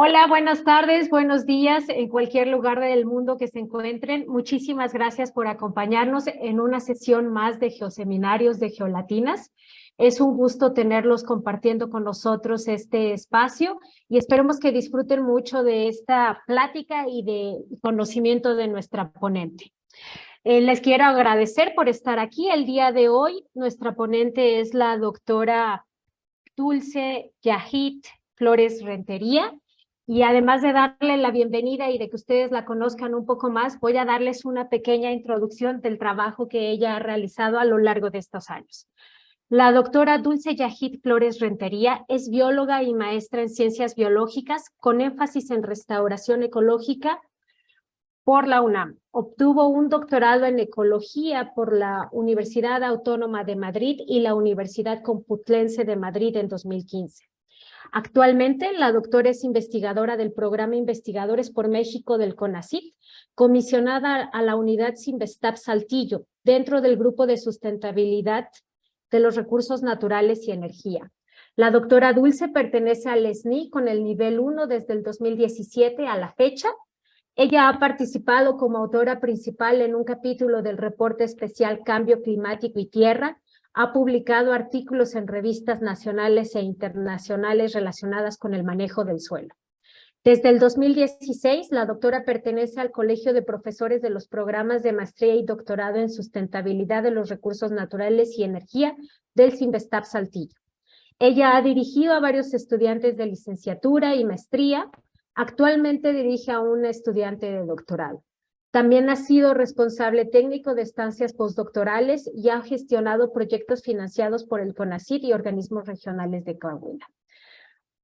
Hola, buenas tardes, buenos días en cualquier lugar del mundo que se encuentren. Muchísimas gracias por acompañarnos en una sesión más de Geoseminarios de Geolatinas. Es un gusto tenerlos compartiendo con nosotros este espacio y esperemos que disfruten mucho de esta plática y de conocimiento de nuestra ponente. Les quiero agradecer por estar aquí el día de hoy. Nuestra ponente es la doctora Dulce Yahid Flores Rentería. Y además de darle la bienvenida y de que ustedes la conozcan un poco más, voy a darles una pequeña introducción del trabajo que ella ha realizado a lo largo de estos años. La doctora Dulce Yahid Flores Rentería es bióloga y maestra en ciencias biológicas con énfasis en restauración ecológica por la UNAM. Obtuvo un doctorado en ecología por la Universidad Autónoma de Madrid y la Universidad Complutense de Madrid en 2015. Actualmente, la doctora es investigadora del programa Investigadores por México del CONACYT, comisionada a la unidad Cinvestav Saltillo, dentro del Grupo de Sustentabilidad de los Recursos Naturales y Energía. La doctora Dulce pertenece al SNI con el nivel 1 desde el 2017 a la fecha. Ella ha participado como autora principal en un capítulo del reporte especial Cambio Climático y Tierra. Ha publicado artículos en revistas nacionales e internacionales relacionadas con el manejo del suelo. Desde el 2016, la doctora pertenece al Colegio de Profesores de los Programas de Maestría y Doctorado en Sustentabilidad de los Recursos Naturales y Energía del Cinvestav Saltillo. Ella ha dirigido a varios estudiantes de licenciatura y maestría. Actualmente dirige a un estudiante de doctorado. También ha sido responsable técnico de estancias postdoctorales y ha gestionado proyectos financiados por el CONACYT y organismos regionales de Coahuila.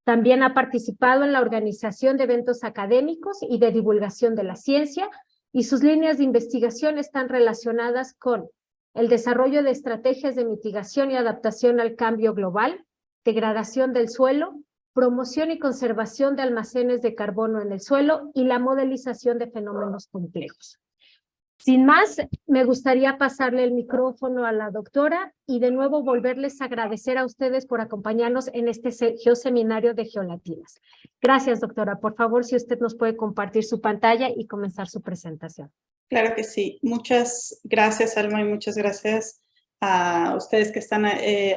También ha participado en la organización de eventos académicos y de divulgación de la ciencia, y sus líneas de investigación están relacionadas con el desarrollo de estrategias de mitigación y adaptación al cambio global, degradación del suelo, promoción y conservación de almacenes de carbono en el suelo y la modelización de fenómenos complejos. Sin más, me gustaría pasarle el micrófono a la doctora y de nuevo volverles a agradecer a ustedes por acompañarnos en este geoseminario de Geolatinas. Gracias, doctora. Por favor, si usted nos puede compartir su pantalla y comenzar su presentación. Claro que sí. Muchas gracias, Alma, y muchas gracias a ustedes que están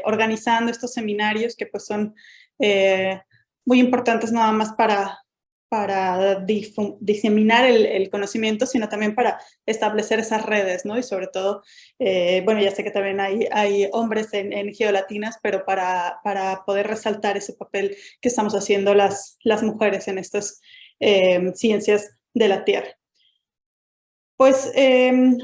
organizando estos seminarios que pues son muy importantes no nada más para diseminar el conocimiento, sino también para establecer esas redes, ¿no? Y sobre todo, bueno, ya sé que también hay hombres en Geolatinas, pero para poder resaltar ese papel que estamos haciendo las mujeres en estas ciencias de la Tierra. Pues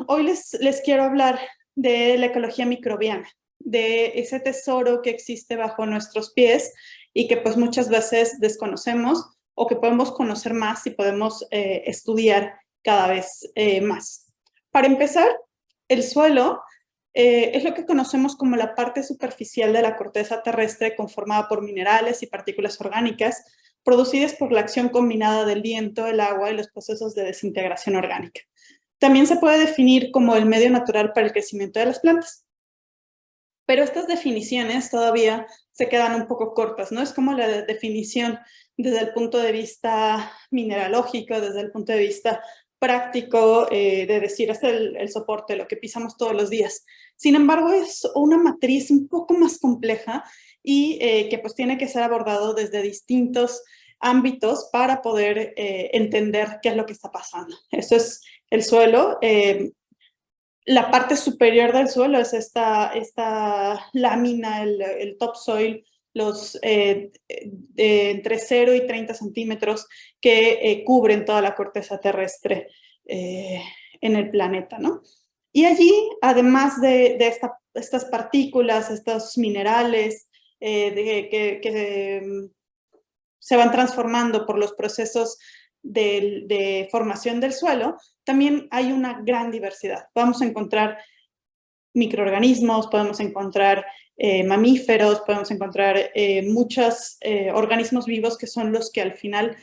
hoy les quiero hablar de la ecología microbiana, de ese tesoro que existe bajo nuestros pies y que pues muchas veces desconocemos o que podemos conocer más y podemos estudiar cada vez más. Para empezar, el suelo es lo que conocemos como la parte superficial de la corteza terrestre conformada por minerales y partículas orgánicas producidas por la acción combinada del viento, el agua y los procesos de desintegración orgánica. También se puede definir como el medio natural para el crecimiento de las plantas. Pero estas definiciones todavía se quedan un poco cortas, ¿no? Es como la definición desde el punto de vista mineralógico, desde el punto de vista práctico, de decir, es el soporte, lo que pisamos todos los días. Sin embargo, es una matriz un poco más compleja y que pues tiene que ser abordado desde distintos ámbitos para poder entender qué es lo que está pasando. Eso es el suelo. La parte superior del suelo es esta lámina, el topsoil, los entre 0 y 30 centímetros que cubren toda la corteza terrestre en el planeta, ¿no? Y allí, además de estas partículas, estos minerales que se van transformando por los procesos de formación del suelo, también hay una gran diversidad. Vamos a encontrar microorganismos, podemos encontrar mamíferos, podemos encontrar muchos organismos vivos que son los que al final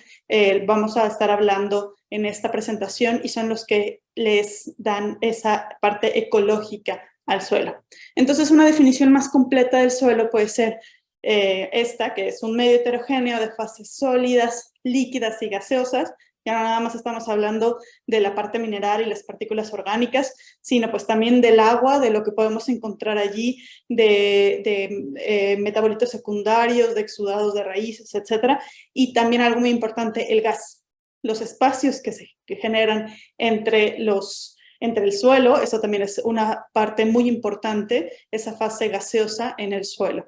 vamos a estar hablando en esta presentación y son los que les dan esa parte ecológica al suelo. Entonces, una definición más completa del suelo puede ser esta, que es un medio heterogéneo de fases sólidas, líquidas y gaseosas. Ya no nada más estamos hablando de la parte mineral y las partículas orgánicas, sino pues también del agua, de lo que podemos encontrar allí, de metabolitos secundarios, de exudados de raíces, etcétera. Y también algo muy importante, el gas, los espacios que generan entre el suelo, eso también es una parte muy importante, esa fase gaseosa en el suelo.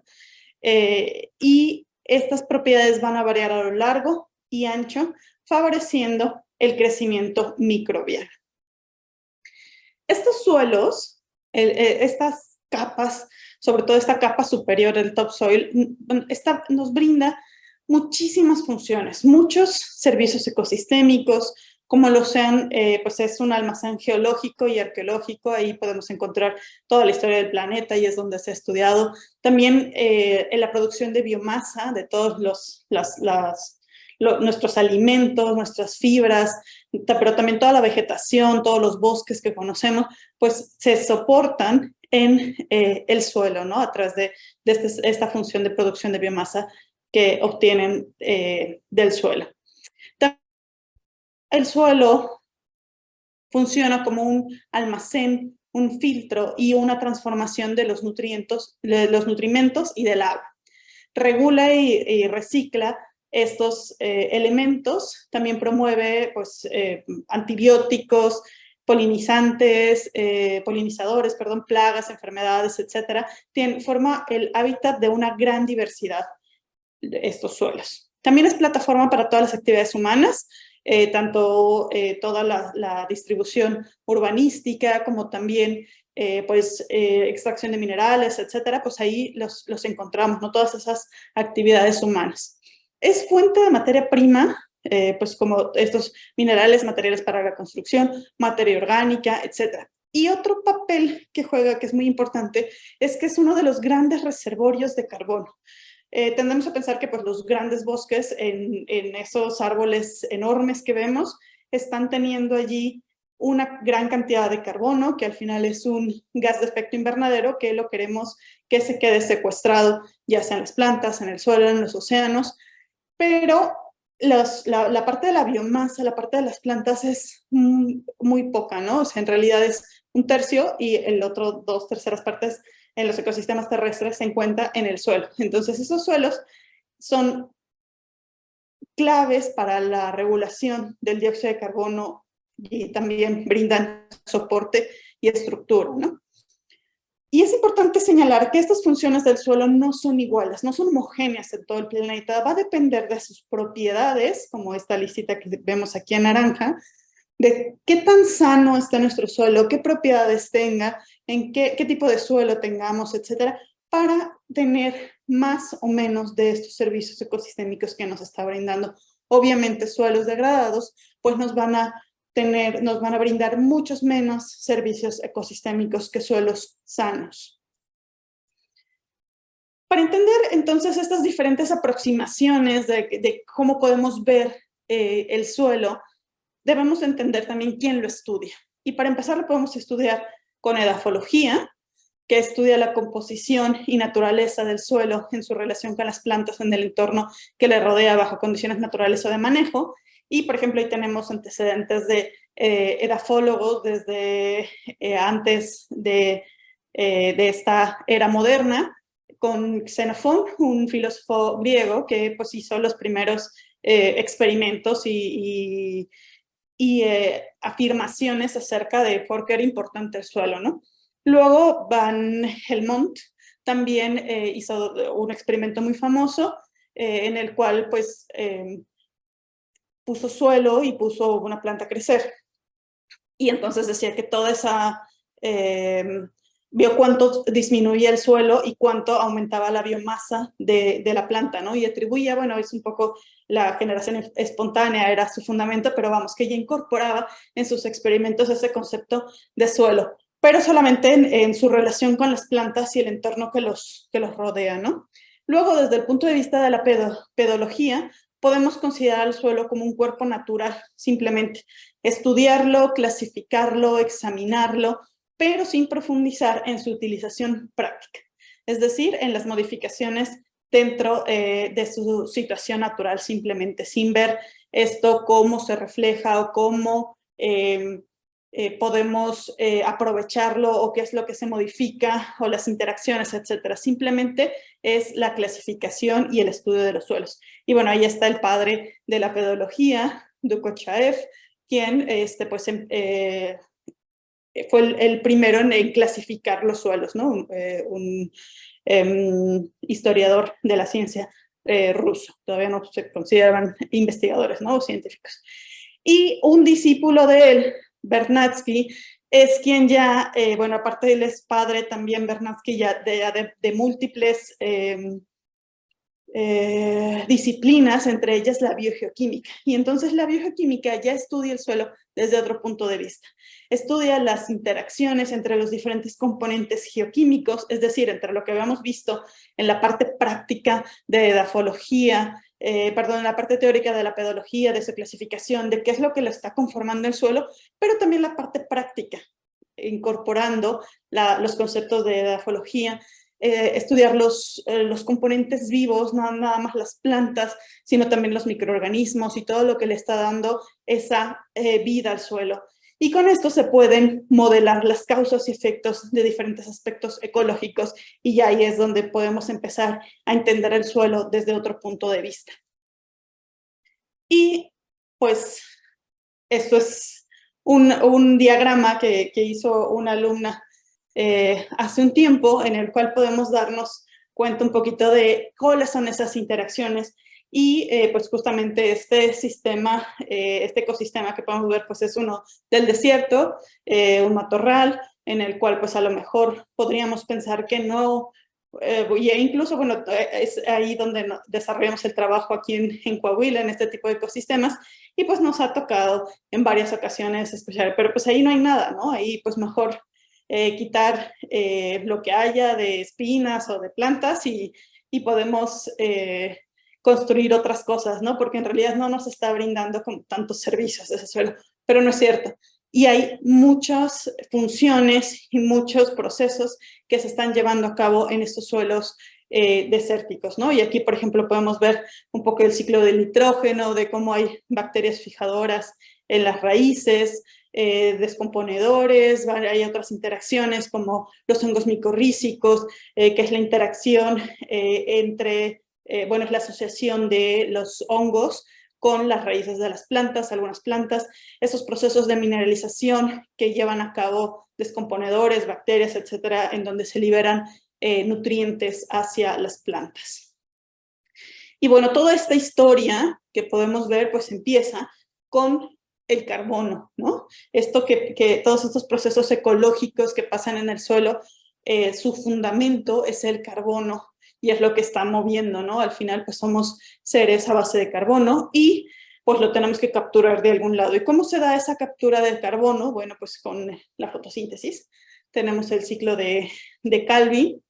Y estas propiedades van a variar a lo largo y ancho, favoreciendo el crecimiento microbiano. Estos suelos, estas capas, sobre todo esta capa superior del topsoil, nos brinda muchísimas funciones, muchos servicios ecosistémicos, como lo sean, pues es un almacén geológico y arqueológico, ahí podemos encontrar toda la historia del planeta y es donde se ha estudiado. También en la producción de biomasa, de todos nuestros alimentos, nuestras fibras, pero también toda la vegetación, todos los bosques que conocemos, pues se soportan en el suelo, ¿no? A través de esta función de producción de biomasa que obtienen del suelo. El suelo funciona como un almacén, un filtro y una transformación de los nutrimentos y del agua. Regula y recicla estos elementos, también promueve pues, antibióticos, polinizadores, plagas, enfermedades, etcétera. Forma el hábitat de una gran diversidad de estos suelos. También es plataforma para todas las actividades humanas, tanto toda la distribución urbanística como también extracción de minerales, etcétera, pues ahí los encontramos, ¿no? Todas esas actividades humanas. Es fuente de materia prima, pues como estos minerales, materiales para la construcción, materia orgánica, etcétera. Y otro papel que juega, que es muy importante, es que es uno de los grandes reservorios de carbono. Tendemos a pensar que pues, los grandes bosques en esos árboles enormes que vemos están teniendo allí una gran cantidad de carbono, que al final es un gas de efecto invernadero que lo queremos que se quede secuestrado, ya sea en las plantas, en el suelo, en los océanos, pero la parte de la biomasa, la parte de las plantas es muy poca, ¿no? O sea, en realidad es un tercio y el otro 2/3 partes en los ecosistemas terrestres se encuentra en el suelo. Entonces, esos suelos son claves para la regulación del dióxido de carbono y también brindan soporte y estructura, ¿no? Y es importante señalar que estas funciones del suelo no son iguales, no son homogéneas en todo el planeta. Va a depender de sus propiedades, como esta listita que vemos aquí en naranja, de qué tan sano está nuestro suelo, qué propiedades tenga, en qué tipo de suelo tengamos, etcétera, para tener más o menos de estos servicios ecosistémicos que nos está brindando. Obviamente, suelos degradados, pues nos van a brindar muchos menos servicios ecosistémicos que suelos sanos. Para entender entonces estas diferentes aproximaciones de cómo podemos ver el suelo, debemos entender también quién lo estudia. Y para empezar lo podemos estudiar con edafología, que estudia la composición y naturaleza del suelo en su relación con las plantas en el entorno que le rodea bajo condiciones naturales o de manejo. Y, por ejemplo, ahí tenemos antecedentes de edafólogos desde antes de esta era moderna, con Xenofón, un filósofo griego que pues, hizo los primeros experimentos y afirmaciones acerca de por qué era importante el suelo, ¿no? Luego Van Helmont también hizo un experimento muy famoso en el cual pues puso suelo y puso una planta a crecer. Y entonces decía que toda esa... vio cuánto disminuía el suelo y cuánto aumentaba la biomasa de la planta, ¿no? Y atribuía, bueno, es un poco la generación espontánea, era su fundamento, pero vamos, que ella incorporaba en sus experimentos ese concepto de suelo, pero solamente en su relación con las plantas y el entorno que los rodea, ¿no? Luego, desde el punto de vista de la pedología, podemos considerar el suelo como un cuerpo natural, simplemente estudiarlo, clasificarlo, examinarlo, pero sin profundizar en su utilización práctica, es decir, en las modificaciones dentro de su situación natural, simplemente sin ver esto cómo se refleja o cómo podemos aprovecharlo o qué es lo que se modifica o las interacciones, etcétera. Simplemente es la clasificación y el estudio de los suelos. Y bueno, ahí está el padre de la pedología, Dukochaev, quien pues, fue el primero en clasificar los suelos, ¿no? Un historiador de la ciencia ruso. Todavía no se consideraban investigadores, ¿no? O científicos. Y un discípulo de él, Vernadsky, es quien ya, bueno, aparte de él es padre también, Vernadsky, ya de múltiples disciplinas, entre ellas la biogeoquímica. Y entonces la biogeoquímica ya estudia el suelo desde otro punto de vista. Estudia las interacciones entre los diferentes componentes geoquímicos, es decir, entre lo que habíamos visto en la parte práctica de edafología, perdón, en la parte teórica de la pedología, de su clasificación, de qué es lo que lo está conformando el suelo, pero también la parte práctica, incorporando los conceptos de edafología, estudiar los componentes vivos, no nada más las plantas, sino también los microorganismos y todo lo que le está dando esa vida al suelo. Y con esto se pueden modelar las causas y efectos de diferentes aspectos ecológicos y ya ahí es donde podemos empezar a entender el suelo desde otro punto de vista. Y pues esto es un diagrama que hizo una alumna hace un tiempo, en el cual podemos darnos cuenta un poquito de cuáles son esas interacciones y pues justamente este sistema, este ecosistema que podemos ver pues es uno del desierto, un matorral en el cual pues a lo mejor podríamos pensar que no, y incluso bueno, es ahí donde desarrollamos el trabajo aquí en Coahuila, en este tipo de ecosistemas, y pues nos ha tocado en varias ocasiones escuchar, pero pues ahí no hay nada, ¿no? Ahí pues mejor quitar lo que haya de espinas o de plantas y podemos construir otras cosas, ¿no? Porque en realidad no nos está brindando como tantos servicios ese suelo, pero no es cierto. Y hay muchas funciones y muchos procesos que se están llevando a cabo en estos suelos desérticos, ¿no? Y aquí, por ejemplo, podemos ver un poco el ciclo del nitrógeno, de cómo hay bacterias fijadoras en las raíces, descomponedores, hay otras interacciones como los hongos micorrízicos, que es la interacción entre, bueno, es la asociación de los hongos con las raíces de las plantas, algunas plantas, esos procesos de mineralización que llevan a cabo descomponedores, bacterias, etcétera, en donde se liberan nutrientes hacia las plantas. Y bueno, toda esta historia que podemos ver, pues empieza con el carbono, ¿no? Esto que todos estos procesos ecológicos que pasan en el suelo, su fundamento es el carbono y es lo que está moviendo, ¿no? Al final, pues somos seres a base de carbono y pues lo tenemos que capturar de algún lado. ¿Y cómo se da esa captura del carbono? Bueno, pues con la fotosíntesis. Tenemos el ciclo de Calvin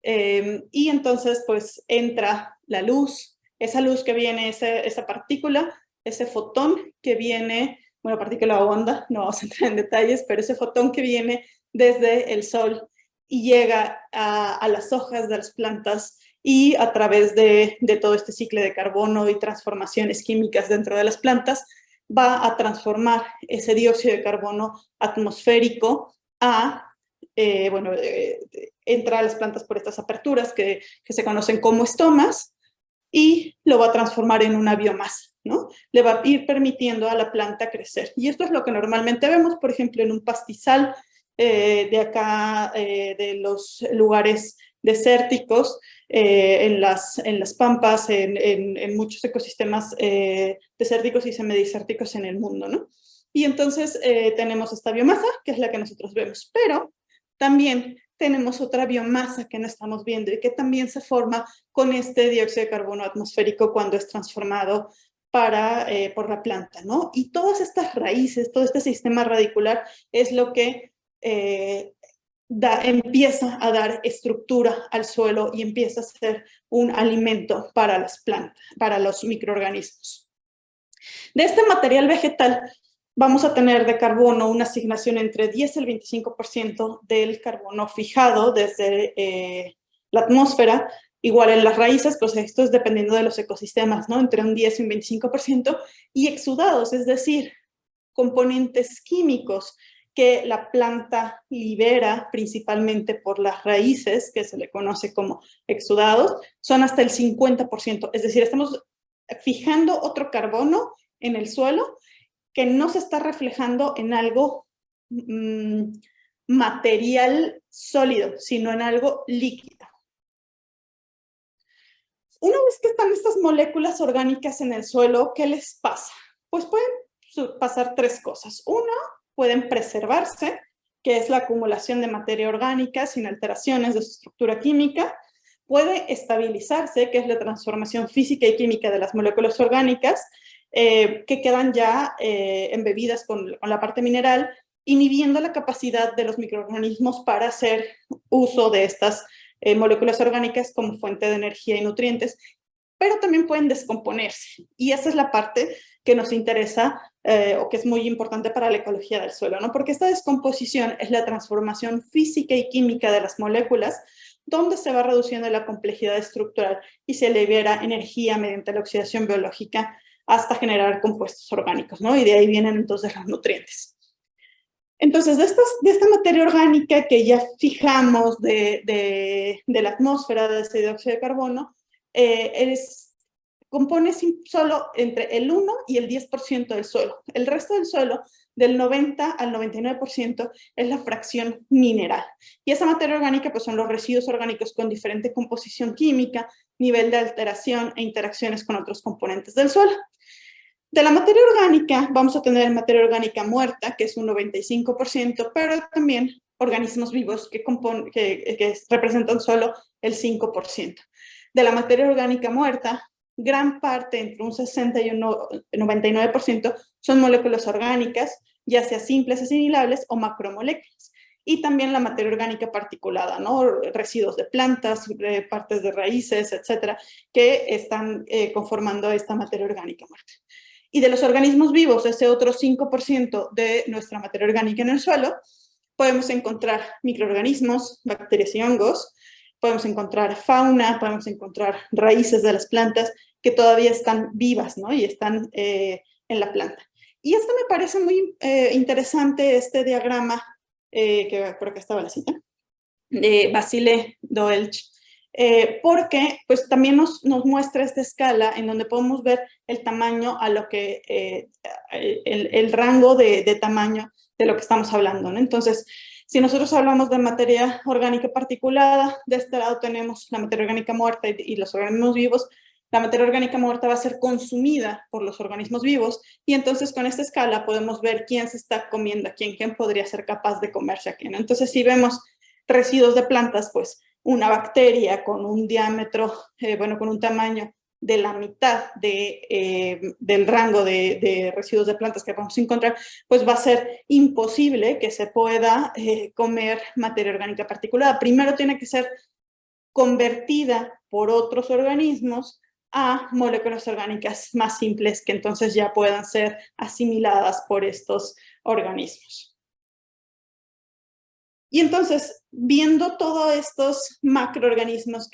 y entonces pues entra la luz, esa luz que viene, esa partícula, ese fotón que viene, bueno, partícula o onda, no vamos a entrar en detalles, pero ese fotón que viene desde el sol y llega a las hojas de las plantas y a través de todo este ciclo de carbono y transformaciones químicas dentro de las plantas, va a transformar ese dióxido de carbono atmosférico a, bueno, entra a las plantas por estas aperturas que se conocen como estomas y lo va a transformar en una biomasa, ¿no? Le va a ir permitiendo a la planta crecer. Y esto es lo que normalmente vemos, por ejemplo, en un pastizal de acá, de los lugares desérticos, en las pampas, en muchos ecosistemas desérticos y semidesérticos en el mundo, ¿no? Y entonces tenemos esta biomasa, que es la que nosotros vemos, pero también tenemos otra biomasa que no estamos viendo y que también se forma con este dióxido de carbono atmosférico cuando es transformado por la planta, ¿no? Y todas estas raíces, todo este sistema radicular es lo que empieza a dar estructura al suelo y empieza a ser un alimento para las plantas, para los microorganismos. De este material vegetal vamos a tener de carbono una asignación entre 10 y el 25% del carbono fijado desde la atmósfera Igual en las raíces, pues esto es dependiendo de los ecosistemas, ¿no? Entre un 10 y un 25%, y exudados, es decir, componentes químicos que la planta libera principalmente por las raíces, que se le conoce como exudados, son hasta el 50%. Es decir, estamos fijando otro carbono en el suelo que no se está reflejando en algo material sólido, sino en algo líquido. Una vez que están estas moléculas orgánicas en el suelo, ¿qué les pasa? Pues pueden pasar tres cosas. Una, pueden preservarse, que es la acumulación de materia orgánica sin alteraciones de su estructura química. Puede estabilizarse, que es la transformación física y química de las moléculas orgánicas, que quedan ya embebidas con la parte mineral, inhibiendo la capacidad de los microorganismos para hacer uso de estas moléculas orgánicas como fuente de energía y nutrientes, pero también pueden descomponerse. Y esa es la parte que nos interesa o que es muy importante para la ecología del suelo, ¿no? Porque esta descomposición es la transformación física y química de las moléculas, donde se va reduciendo la complejidad estructural y se libera energía mediante la oxidación biológica hasta generar compuestos orgánicos, ¿no? Y de ahí vienen entonces los nutrientes. Entonces, de esta materia orgánica que ya fijamos de la atmósfera, de ese dióxido de carbono, compone solo entre el 1 y el 10% del suelo. El resto del suelo, del 90 al 99%, es la fracción mineral. Y esa materia orgánica pues, son los residuos orgánicos con diferente composición química, nivel de alteración e interacciones con otros componentes del suelo. De la materia orgánica vamos a tener materia orgánica muerta, que es un 95%, pero también organismos vivos que representan solo el 5%. De la materia orgánica muerta, gran parte, entre un 60 y un 99%, son moléculas orgánicas, ya sea simples asimilables o macromoléculas. Y también la materia orgánica particulada, ¿no? Residuos de plantas, partes de raíces, etcétera, que están conformando esta materia orgánica muerta. Y de los organismos vivos, ese otro 5% de nuestra materia orgánica en el suelo, podemos encontrar microorganismos, bacterias y hongos, podemos encontrar fauna, podemos encontrar raíces de las plantas que todavía están vivas, ¿no? Y están en la planta. Y esto me parece muy interesante, este diagrama, que por acá estaba la cita, de Basile Doelch, porque pues, también nos muestra esta escala en donde podemos ver el tamaño a lo que, el rango de tamaño de lo que estamos hablando, ¿no? Entonces, si nosotros hablamos de materia orgánica particulada, de este lado tenemos la materia orgánica muerta y los organismos vivos. La materia orgánica muerta va a ser consumida por los organismos vivos y entonces con esta escala podemos ver quién se está comiendo a quién podría ser capaz de comerse a quién. Entonces, si vemos residuos de plantas, pues una bacteria con un diámetro, con un tamaño de la mitad del rango de residuos de plantas que vamos a encontrar, pues va a ser imposible que se pueda comer materia orgánica particulada. Primero tiene que ser convertida por otros organismos a moléculas orgánicas más simples que entonces ya puedan ser asimiladas por estos organismos. Y entonces, viendo todos estos macroorganismos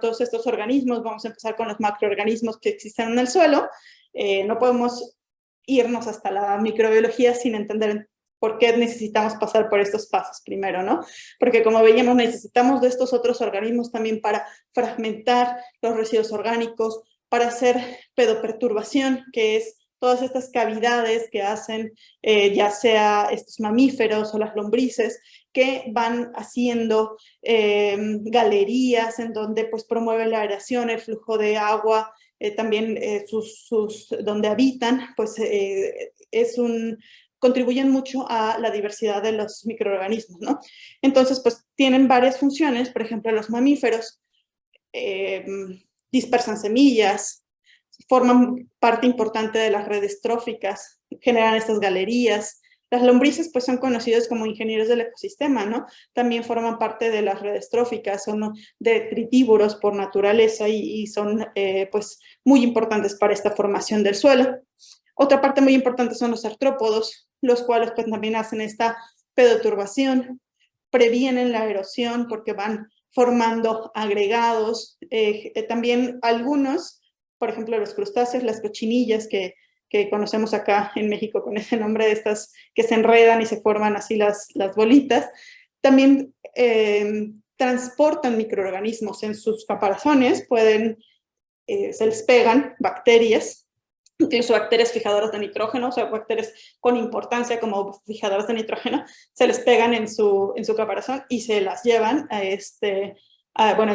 todos estos organismos, vamos a empezar con los macroorganismos que existen en el suelo. No podemos irnos hasta la microbiología sin entender por qué necesitamos pasar por estos pasos primero, ¿no? Porque como veíamos, necesitamos de estos otros organismos también para fragmentar los residuos orgánicos, para hacer pedoperturbación, que es todas estas cavidades que hacen ya sea estos mamíferos o las lombrices, que van haciendo galerías en donde pues promueven la aeración, el flujo de agua, también donde habitan, pues contribuyen mucho a la diversidad de los microorganismos, ¿no? Entonces, pues tienen varias funciones, por ejemplo, los mamíferos dispersan semillas, forman parte importante de las redes tróficas, generan estas galerías. Las lombrices pues son conocidos como ingenieros del ecosistema, ¿no? También forman parte de las redes tróficas, son detritívoros por naturaleza y son pues muy importantes para esta formación del suelo. Otra parte muy importante son los artrópodos, los cuales pues también hacen esta pedoturbación, previenen la erosión porque van formando agregados. También algunos, por ejemplo, los crustáceos, las cochinillas que conocemos acá en México con ese nombre, de estas que se enredan y se forman así las bolitas, también transportan microorganismos en sus caparazones, se les pegan bacterias, incluso bacterias fijadoras de nitrógeno, o sea, bacterias con importancia como fijadoras de nitrógeno, se les pegan en su caparazón y se las llevan en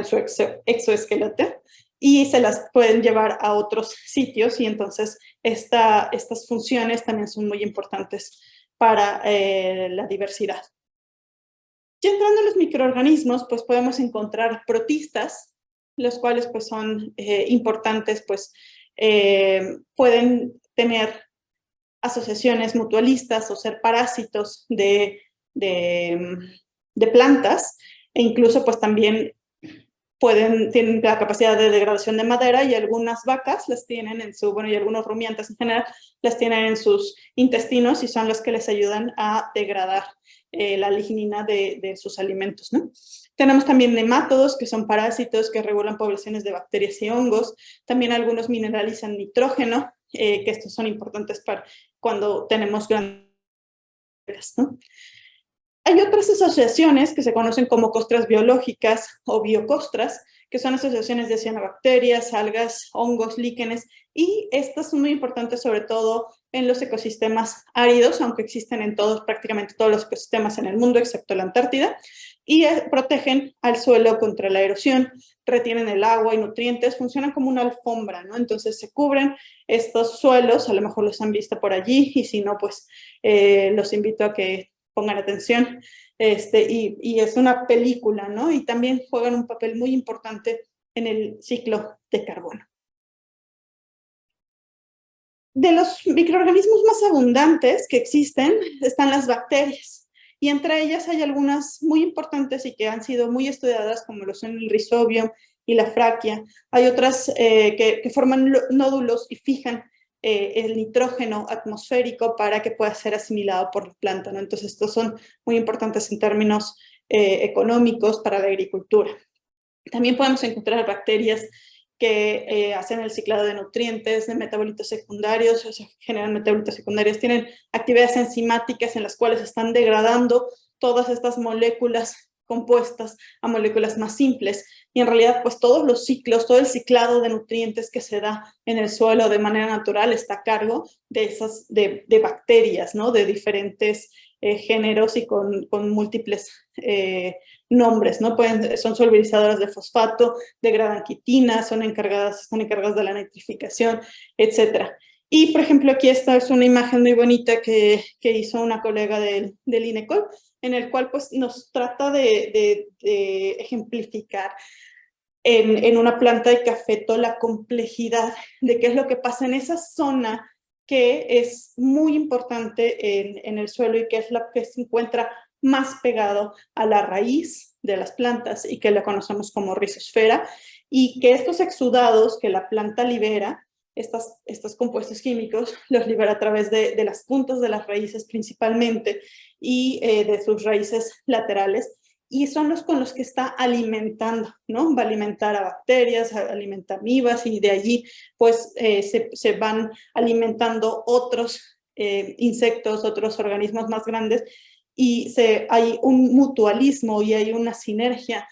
su exoesqueleto, y se las pueden llevar a otros sitios, y entonces estas funciones también son muy importantes para la diversidad. Ya entrando en los microorganismos, pues podemos encontrar protistas, los cuales pues son importantes, pues pueden tener asociaciones mutualistas o ser parásitos de plantas, e incluso pues también tienen la capacidad de degradación de madera, y algunas vacas las tienen y algunos rumiantes en general las tienen en sus intestinos, y son los que les ayudan a degradar la lignina de sus alimentos, ¿no? Tenemos también nemátodos, que son parásitos que regulan poblaciones de bacterias y hongos. También algunos mineralizan nitrógeno, que estos son importantes para cuando tenemos grandes, ¿no? Hay otras asociaciones que se conocen como costras biológicas o biocostras, que son asociaciones de cianobacterias, algas, hongos, líquenes, y estas son muy importantes sobre todo en los ecosistemas áridos, aunque existen en prácticamente todos los ecosistemas en el mundo, excepto la Antártida, y protegen al suelo contra la erosión, retienen el agua y nutrientes, funcionan como una alfombra, ¿no? Entonces se cubren estos suelos, a lo mejor los han visto por allí, y si no, pues los invito a que pongan atención, y es una película, ¿no? Y también juegan un papel muy importante en el ciclo de carbono. De los microorganismos más abundantes que existen están las bacterias, y entre ellas hay algunas muy importantes y que han sido muy estudiadas, como lo son el Rhizobium y la Frackia. Hay otras que forman nódulos y fijan el nitrógeno atmosférico para que pueda ser asimilado por la planta, ¿no? Entonces, estos son muy importantes en términos económicos para la agricultura. También podemos encontrar bacterias que hacen el ciclado de nutrientes, de metabolitos secundarios, o sea, generan metabolitos secundarios, tienen actividades enzimáticas en las cuales están degradando todas estas moléculas compuestas a moléculas más simples, y en realidad pues todos los ciclos, todo el ciclado de nutrientes que se da en el suelo de manera natural está a cargo de bacterias, ¿no? De diferentes géneros y con múltiples nombres, ¿no? Son solubilizadoras de fosfato, degradan quitina, están encargadas de la nitrificación, etcétera. Y, por ejemplo, aquí esta es una imagen muy bonita que hizo una colega del INECOL, en el cual pues, nos trata de ejemplificar en una planta de cafeto la complejidad de qué es lo que pasa en esa zona que es muy importante en el suelo, y que es la que se encuentra más pegado a la raíz de las plantas, y que la conocemos como rizosfera, y que estos exudados que la planta libera, estos compuestos químicos, los libera a través de las puntas de las raíces principalmente, y de sus raíces laterales, y son los con los que está alimentando, ¿no? Va a alimentar a bacterias, alimenta amibas, y de allí pues se van alimentando otros insectos, otros organismos más grandes, y hay un mutualismo y hay una sinergia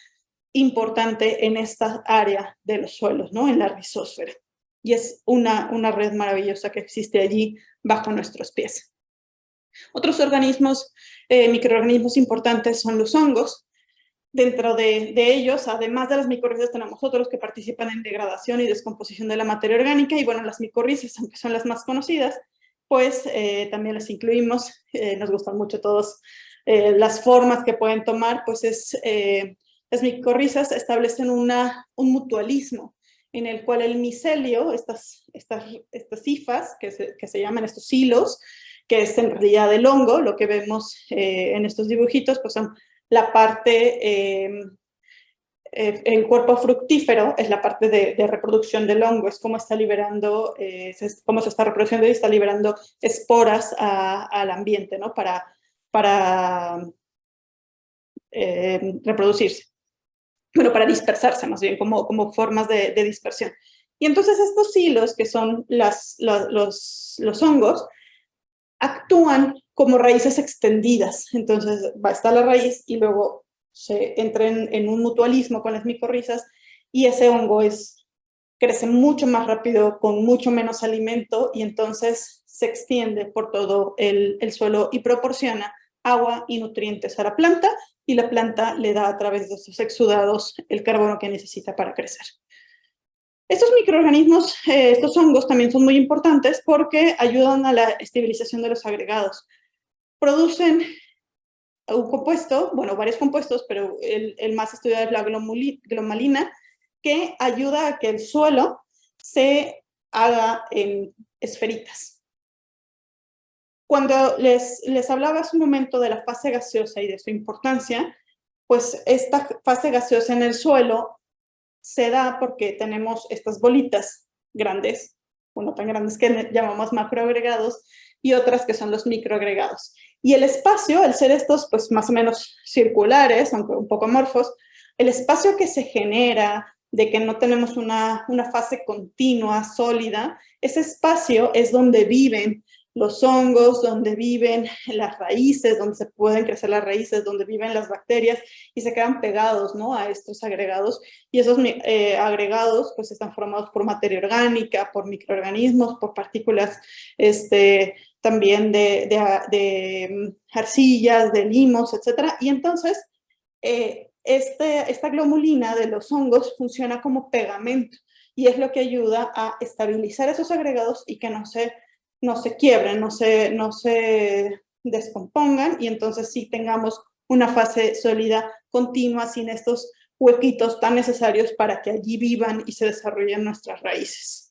importante en esta área de los suelos, ¿no? En la rizósfera. Y es una red maravillosa que existe allí bajo nuestros pies. Otros microorganismos importantes son los hongos. Dentro de ellos, además de las micorrizas, tenemos otros que participan en degradación y descomposición de la materia orgánica, y bueno, las micorrizas, aunque son las más conocidas, pues también las incluimos. Nos gustan mucho todas las formas que pueden tomar, pues las micorrizas establecen un mutualismo en el cual el micelio, estas hifas que se llaman estos hilos, que es en realidad el hongo, lo que vemos en estos dibujitos, pues son la parte, el cuerpo fructífero es la parte de reproducción del hongo, es como está liberando, cómo se está reproduciendo y está liberando esporas al ambiente, ¿no? Para reproducirse. bueno, para dispersarse más bien, como formas de dispersión. Y entonces estos hilos, que son los hongos, actúan como raíces extendidas. Entonces va a estar la raíz y luego se entra en un mutualismo con las micorrizas y ese hongo crece mucho más rápido, con mucho menos alimento y entonces se extiende por todo el suelo y proporciona agua y nutrientes a la planta y la planta le da a través de sus exudados el carbono que necesita para crecer. Estos microorganismos, estos hongos también son muy importantes porque ayudan a la estabilización de los agregados. Producen un compuesto, bueno, varios compuestos, pero el más estudiado es la glomalina, que ayuda a que el suelo se haga en esferitas. Cuando les hablaba hace un momento de la fase gaseosa y de su importancia, pues esta fase gaseosa en el suelo se da porque tenemos estas bolitas grandes, no tan grandes que llamamos macroagregados, y otras que son los microagregados. Y el espacio, al ser estos pues más o menos circulares, aunque un poco amorfos, el espacio que se genera de que no tenemos una fase continua, sólida, ese espacio es donde viven los hongos, donde viven las raíces, donde se pueden crecer las raíces, donde viven las bacterias y se quedan pegados, ¿no?, a estos agregados. Y esos agregados pues están formados por materia orgánica, por microorganismos, por partículas también de arcillas, de limos, etc. Y entonces esta glomulina de los hongos funciona como pegamento y es lo que ayuda a estabilizar esos agregados y que no se quiebren, no se descompongan y entonces sí tengamos una fase sólida continua sin estos huequitos tan necesarios para que allí vivan y se desarrollen nuestras raíces.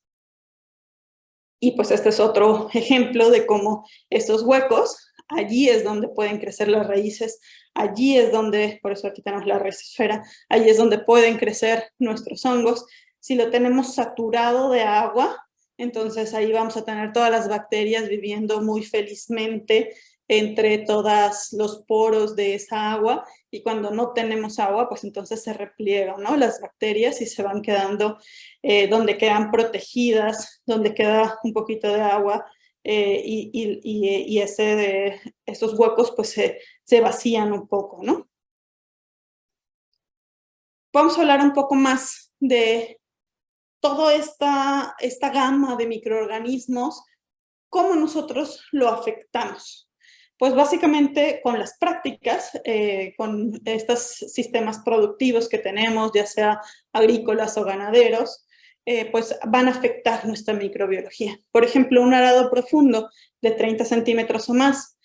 Y pues este es otro ejemplo de cómo estos huecos, allí es donde pueden crecer las raíces, allí es donde, por eso aquí tenemos la rizosfera, allí es donde pueden crecer nuestros hongos. Si lo tenemos saturado de agua, entonces ahí vamos a tener todas las bacterias viviendo muy felizmente entre todos los poros de esa agua, y cuando no tenemos agua, pues entonces se repliegan, ¿no?, las bacterias y se van quedando donde quedan protegidas, donde queda un poquito de agua y esos huecos pues se vacían un poco, ¿no? Vamos a hablar un poco más de toda esta gama de microorganismos, cómo nosotros lo afectamos. Pues básicamente con las prácticas, con estos sistemas productivos que tenemos, ya sea agrícolas o ganaderos, pues van a afectar nuestra microbiología. Por ejemplo, un arado profundo de 30 centímetros o más,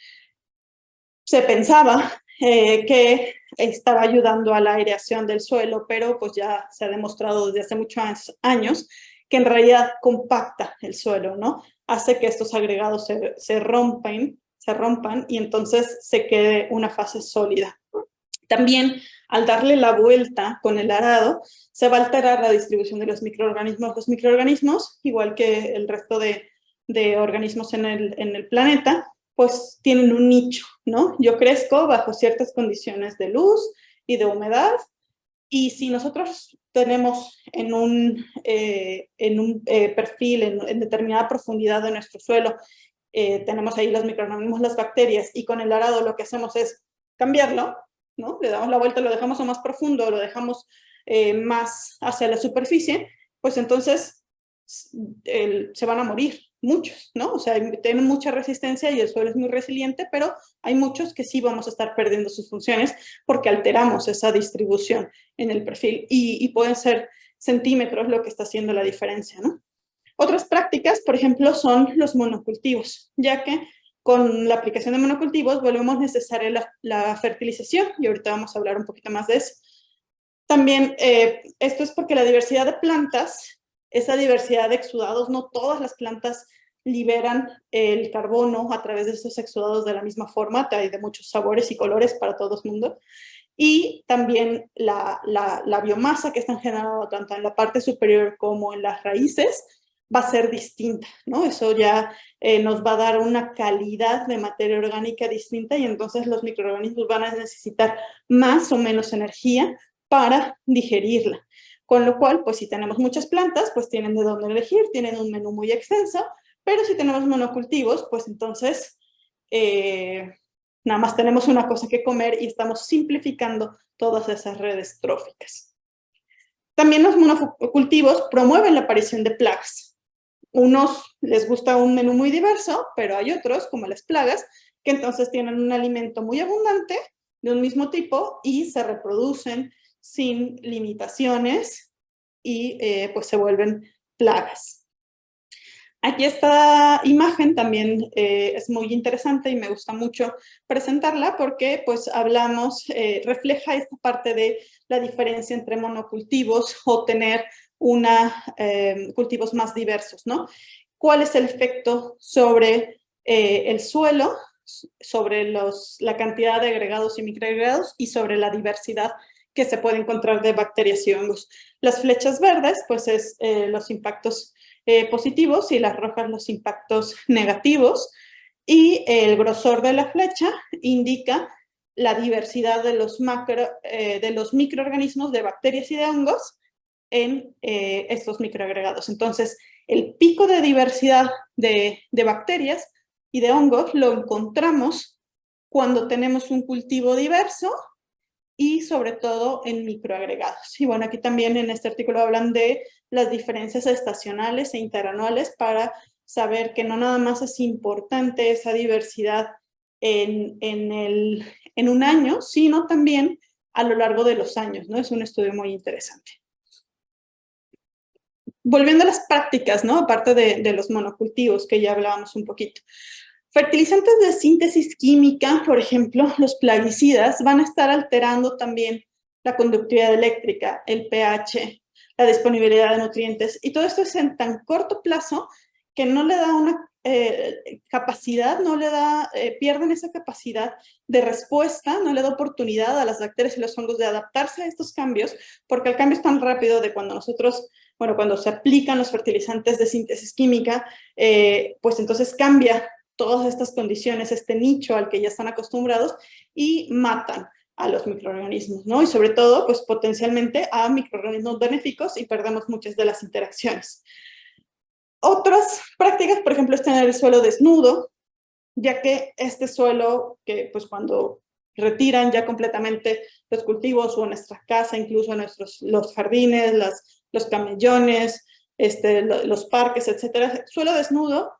se pensaba que estaba ayudando a la aireación del suelo, pero pues ya se ha demostrado desde hace muchos años que en realidad compacta el suelo, ¿no? Hace que estos agregados se rompan y entonces se quede una fase sólida. También, al darle la vuelta con el arado, se va a alterar la distribución de los microorganismos. Los microorganismos, igual que el resto de organismos en el planeta, pues tienen un nicho, ¿no? Yo crezco bajo ciertas condiciones de luz y de humedad, y si nosotros tenemos en un perfil, en determinada profundidad de nuestro suelo, tenemos ahí los microorganismos, las bacterias, y con el arado lo que hacemos es cambiarlo, ¿no? Le damos la vuelta, lo dejamos a más profundo, lo dejamos más hacia la superficie, pues entonces se van a morir muchos, ¿no? O sea, tienen mucha resistencia y el suelo es muy resiliente, pero hay muchos que sí vamos a estar perdiendo sus funciones porque alteramos esa distribución en el perfil y pueden ser centímetros lo que está haciendo la diferencia, ¿no? Otras prácticas, por ejemplo, son los monocultivos, ya que con la aplicación de monocultivos volvemos necesaria la fertilización, y ahorita vamos a hablar un poquito más de eso. También esto es porque la diversidad de plantas, esa diversidad de exudados, no todas las plantas liberan el carbono a través de esos exudados de la misma forma, hay de muchos sabores y colores para todo el mundo. Y también la biomasa que están generando tanto en la parte superior como en las raíces va a ser distinta, ¿no? Eso ya nos va a dar una calidad de materia orgánica distinta y entonces los microorganismos van a necesitar más o menos energía para digerirla. Con lo cual, pues si tenemos muchas plantas, pues tienen de dónde elegir, tienen un menú muy extenso, pero si tenemos monocultivos, pues entonces nada más tenemos una cosa que comer y estamos simplificando todas esas redes tróficas. También los monocultivos promueven la aparición de plagas. Unos les gusta un menú muy diverso, pero hay otros, como las plagas, que entonces tienen un alimento muy abundante de un mismo tipo y se reproducen sin limitaciones y pues se vuelven plagas. Aquí esta imagen también es muy interesante y me gusta mucho presentarla porque pues hablamos, refleja esta parte de la diferencia entre monocultivos o tener cultivos más diversos, ¿no? ¿Cuál es el efecto sobre el suelo, sobre la cantidad de agregados y microagregados y sobre la diversidad que se puede encontrar de bacterias y hongos? Las flechas verdes, pues es los impactos positivos y las rojas los impactos negativos. Y el grosor de la flecha indica la diversidad de los microorganismos de bacterias y de hongos en estos microagregados. Entonces, el pico de diversidad de bacterias y de hongos lo encontramos cuando tenemos un cultivo diverso y sobre todo en microagregados. Y bueno, aquí también en este artículo hablan de las diferencias estacionales e interanuales para saber que no nada más es importante esa diversidad en un año, sino también a lo largo de los años, ¿no? Es un estudio muy interesante. Volviendo a las prácticas, ¿no? Aparte de los monocultivos, que ya hablábamos un poquito. Fertilizantes de síntesis química, por ejemplo, los plaguicidas, van a estar alterando también la conductividad eléctrica, el pH, la disponibilidad de nutrientes, y todo esto es en tan corto plazo que no le da una capacidad, pierden esa capacidad de respuesta, no le da oportunidad a las bacterias y los hongos de adaptarse a estos cambios, porque el cambio es tan rápido de cuando cuando se aplican los fertilizantes de síntesis química, pues entonces cambia todas estas condiciones, este nicho al que ya están acostumbrados y matan a los microorganismos, ¿no? Y sobre todo, pues potencialmente a microorganismos benéficos y perdemos muchas de las interacciones. Otras prácticas, por ejemplo, es tener el suelo desnudo, ya que este suelo, que pues cuando retiran ya completamente los cultivos o nuestra casa, incluso los jardines, los camellones, los parques, etcétera, suelo desnudo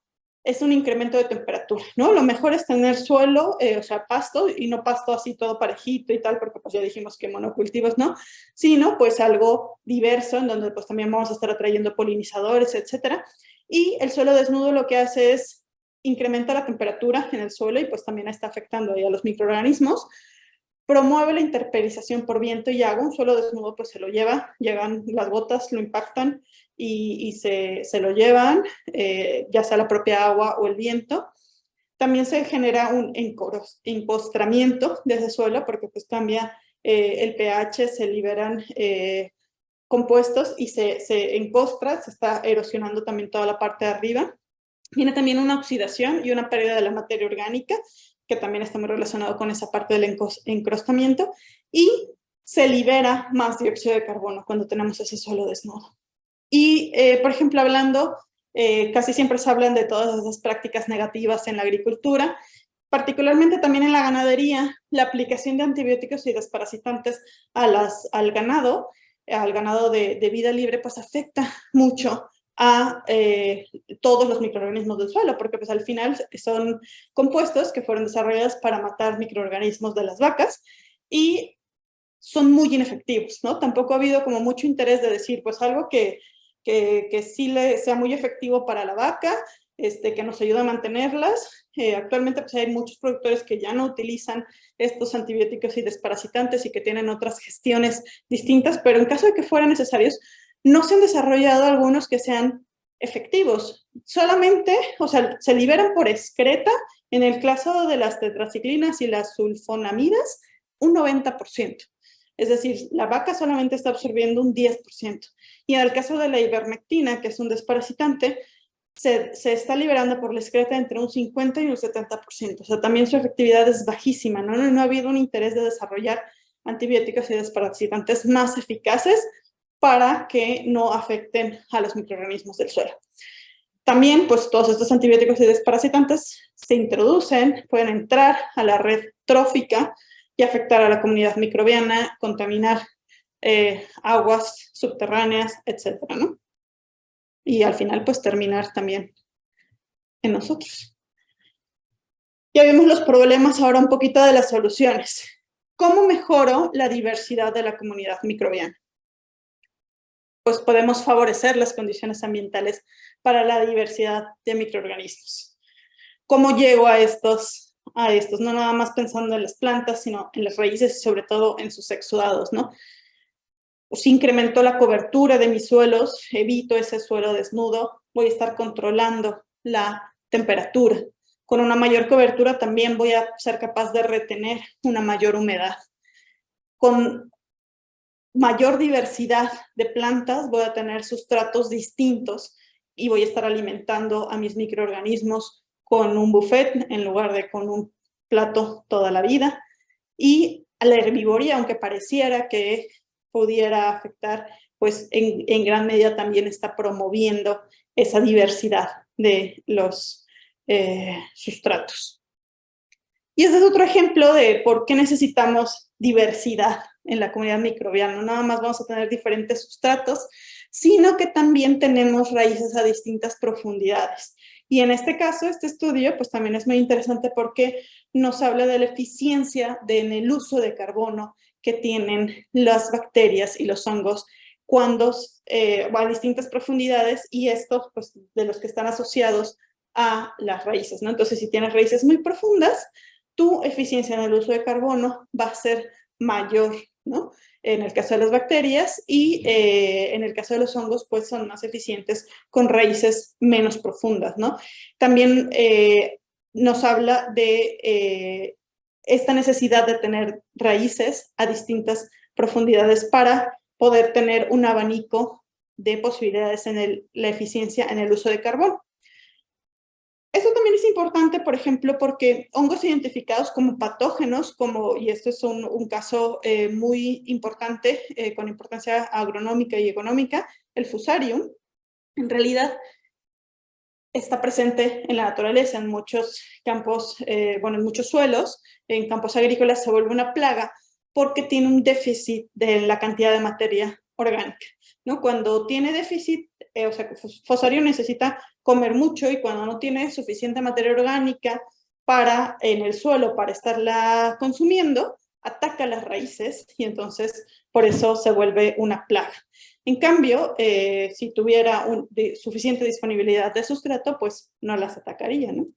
es un incremento de temperatura, ¿no? Lo mejor es tener suelo, o sea, pasto, y no pasto así todo parejito y tal, porque pues ya dijimos que monocultivos, ¿no? Sino pues algo diverso, en donde pues también vamos a estar atrayendo polinizadores, etcétera. Y el suelo desnudo lo que hace es incrementa la temperatura en el suelo y pues también está afectando ahí a los microorganismos. Promueve la interperización por viento y agua. Un suelo desnudo pues se lo lleva, llegan las gotas, lo impactan y se lo llevan, ya sea la propia agua o el viento. También se genera un encostramiento de ese suelo porque pues cambia el pH, se liberan compuestos y se encostra, se está erosionando también toda la parte de arriba. Tiene también una oxidación y una pérdida de la materia orgánica, que también está muy relacionado con esa parte del encrostamiento, y se libera más dióxido de carbono cuando tenemos ese suelo desnudo. Y, por ejemplo, hablando, casi siempre se hablan de todas esas prácticas negativas en la agricultura, particularmente también en la ganadería, la aplicación de antibióticos y desparasitantes al ganado de vida libre, pues afecta mucho a todos los microorganismos del suelo, porque pues al final son compuestos que fueron desarrollados para matar microorganismos de las vacas y son muy inefectivos, ¿no? Tampoco ha habido como mucho interés de decir, pues algo que sí sea muy efectivo para la vaca, que nos ayuda a mantenerlas. Actualmente pues hay muchos productores que ya no utilizan estos antibióticos y desparasitantes y que tienen otras gestiones distintas, pero en caso de que fueran necesarios, no se han desarrollado algunos que sean efectivos. Solamente, o sea, se liberan por excreta, en el caso de las tetraciclinas y las sulfonamidas, un 90%. Es decir, la vaca solamente está absorbiendo un 10%. Y en el caso de la ivermectina, que es un desparasitante, se está liberando por la excreta entre un 50 y un 70%. O sea, también su efectividad es bajísima, ¿no? No ha habido un interés de desarrollar antibióticos y desparasitantes más eficaces para que no afecten a los microorganismos del suelo. También, pues, todos estos antibióticos y desparasitantes se introducen, pueden entrar a la red trófica y afectar a la comunidad microbiana, contaminar aguas subterráneas, etcétera, ¿no? Y al final, pues, terminar también en nosotros. Ya vimos los problemas, ahora un poquito de las soluciones. ¿Cómo mejoro la diversidad de la comunidad microbiana? Pues podemos favorecer las condiciones ambientales para la diversidad de microorganismos. ¿Cómo llego a estos? No nada más pensando en las plantas, sino en las raíces y sobre todo en sus exudados, ¿no? Pues incremento la cobertura de mis suelos, evito ese suelo desnudo, voy a estar controlando la temperatura. Con una mayor cobertura también voy a ser capaz de retener una mayor humedad. Con mayor diversidad de plantas voy a tener sustratos distintos y voy a estar alimentando a mis microorganismos con un buffet en lugar de con un plato toda la vida. Y a la herbivoría, aunque pareciera que pudiera afectar, pues en gran medida también está promoviendo esa diversidad de los sustratos. Y este es otro ejemplo de por qué necesitamos diversidad en la comunidad microbiana. No nada más vamos a tener diferentes sustratos, sino que también tenemos raíces a distintas profundidades. Y en este caso, este estudio, pues también es muy interesante porque nos habla de la eficiencia en el uso de carbono que tienen las bacterias y los hongos cuando a distintas profundidades, y estos, pues, de los que están asociados a las raíces, ¿no? Entonces, si tienes raíces muy profundas, tu eficiencia en el uso de carbono va a ser mayor, ¿no? En el caso de las bacterias, y en el caso de los hongos, pues son más eficientes con raíces menos profundas, ¿no? También nos habla de esta necesidad de tener raíces a distintas profundidades para poder tener un abanico de posibilidades en la eficiencia en el uso de carbono. Esto también es importante, por ejemplo, porque hongos identificados como patógenos, y esto es un caso muy importante, con importancia agronómica y económica, el Fusarium, en realidad está presente en la naturaleza, en muchos campos, en muchos suelos, en campos agrícolas se vuelve una plaga porque tiene un déficit de la cantidad de materia orgánica, ¿no? Cuando tiene déficit, o sea, Fusarium necesita comer mucho, y cuando no tiene suficiente materia orgánica en el suelo para estarla consumiendo, ataca las raíces y entonces por eso se vuelve una plaga. En cambio, si tuviera suficiente disponibilidad de sustrato, pues no las atacaría, ¿no?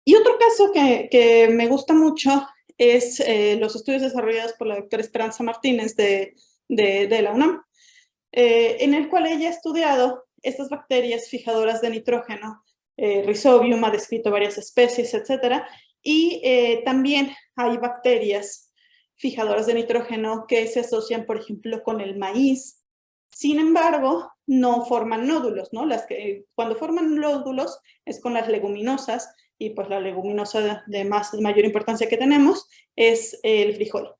Y otro caso que me gusta mucho es los estudios desarrollados por la doctora Esperanza Martínez de la UNAM, en el cual ella ha estudiado estas bacterias fijadoras de nitrógeno. Rhizobium ha descrito varias especies, etcétera, y también hay bacterias fijadoras de nitrógeno que se asocian, por ejemplo, con el maíz. Sin embargo, no forman nódulos, ¿no? Cuando forman nódulos es con las leguminosas, y pues la leguminosa de mayor importancia que tenemos es el frijol.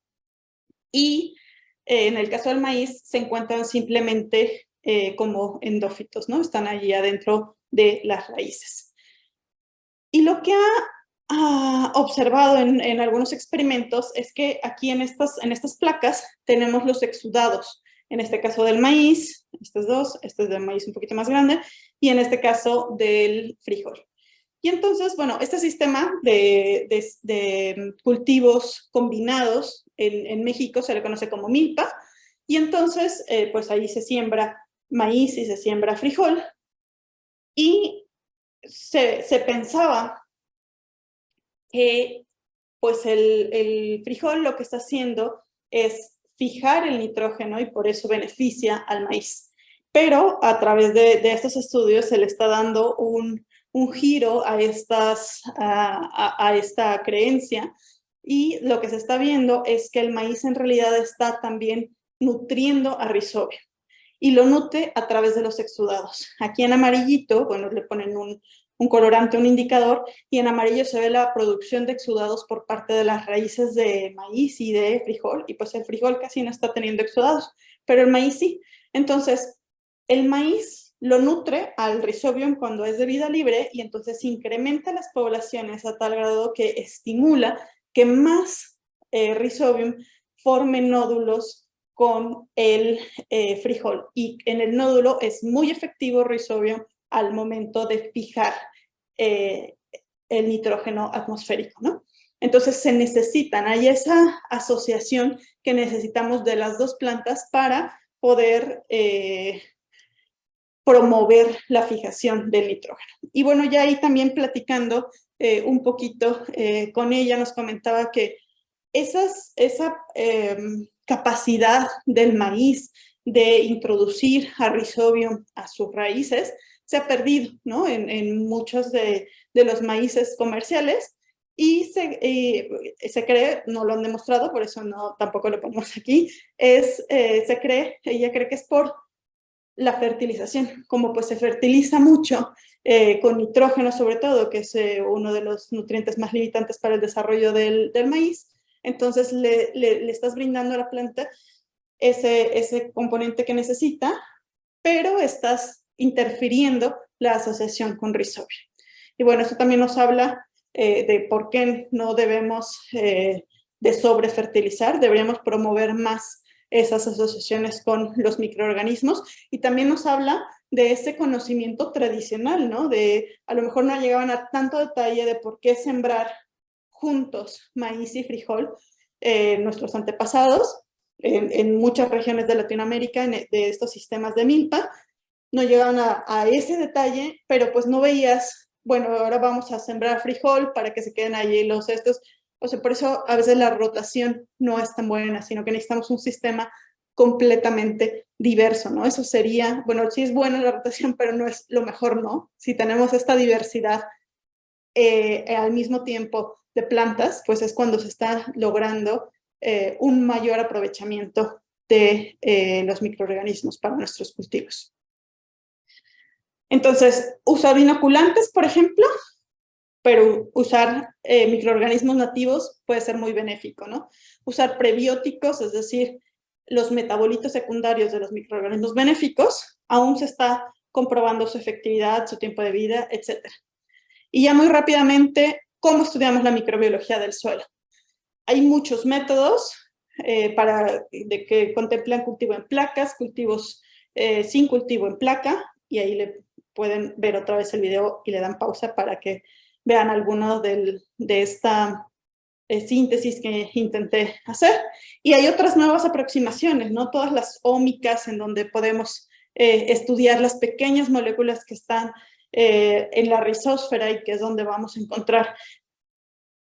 Y en el caso del maíz se encuentran simplemente como endófitos, ¿no? Están allí adentro de las raíces. Y lo que ha observado en algunos experimentos es que aquí en estas placas tenemos los exudados. En este caso del maíz, estos dos, este es del maíz un poquito más grande, y en este caso del frijol. Y entonces, bueno, este sistema de cultivos combinados en México se le conoce como milpa, y entonces, pues ahí se siembra maíz y se siembra frijol, y se pensaba que pues el frijol lo que está haciendo es fijar el nitrógeno y por eso beneficia al maíz. Pero a través de estos estudios se le está dando un giro a esta creencia, y lo que se está viendo es que el maíz en realidad está también nutriendo a Rhizobia, y lo nutre a través de los exudados. Aquí en amarillito, bueno, le ponen un colorante, un indicador, y en amarillo se ve la producción de exudados por parte de las raíces de maíz y de frijol, y pues el frijol casi no está teniendo exudados, pero el maíz sí. Entonces, el maíz lo nutre al Rhizobium cuando es de vida libre y entonces incrementa las poblaciones a tal grado que estimula que más Rhizobium forme nódulos con el frijol. Y en el nódulo es muy efectivo Rhizobium al momento de fijar el nitrógeno atmosférico, ¿no? Entonces se necesitan, hay esa asociación que necesitamos de las dos plantas para poder promover la fijación del nitrógeno. Y bueno, ya ahí también platicando un poquito con ella, nos comentaba que esa capacidad del maíz de introducir a Rhizobium a sus raíces se ha perdido, ¿no? En muchos de los maíces comerciales y se cree, no lo han demostrado, por eso no, tampoco lo ponemos aquí, ella cree que es por la fertilización, como pues se fertiliza mucho con nitrógeno sobre todo, que es uno de los nutrientes más limitantes para el desarrollo del maíz, entonces le estás brindando a la planta ese componente que necesita, pero estás interfiriendo la asociación con Rhizobium. Y bueno, eso también nos habla de por qué no debemos de sobrefertilizar, deberíamos promover más esas asociaciones con los microorganismos y también nos habla de ese conocimiento tradicional, ¿no? De a lo mejor no llegaban a tanto detalle de por qué sembrar juntos maíz y frijol nuestros antepasados en muchas regiones de Latinoamérica, de estos sistemas de milpa, no llegaban a ese detalle, pero pues no veías, bueno, ahora vamos a sembrar frijol para que se queden allí los estos. O sea, por eso a veces la rotación no es tan buena, sino que necesitamos un sistema completamente diverso, ¿no? Eso sería, bueno, sí es buena la rotación, pero no es lo mejor, ¿no? Si tenemos esta diversidad al mismo tiempo de plantas, pues es cuando se está logrando un mayor aprovechamiento de los microorganismos para nuestros cultivos. Entonces, usar inoculantes, por ejemplo, pero usar microorganismos nativos puede ser muy benéfico, ¿no? Usar prebióticos, es decir, los metabolitos secundarios de los microorganismos benéficos, aún se está comprobando su efectividad, su tiempo de vida, etc. Y ya muy rápidamente, ¿cómo estudiamos la microbiología del suelo? Hay muchos métodos que contemplan cultivo en placas, cultivos sin cultivo en placa, y ahí le pueden ver otra vez el video y le dan pausa para que vean algunos de esta síntesis que intenté hacer. Y hay otras nuevas aproximaciones, ¿no? Todas las ómicas en donde podemos estudiar las pequeñas moléculas que están en la rizósfera y que es donde vamos a encontrar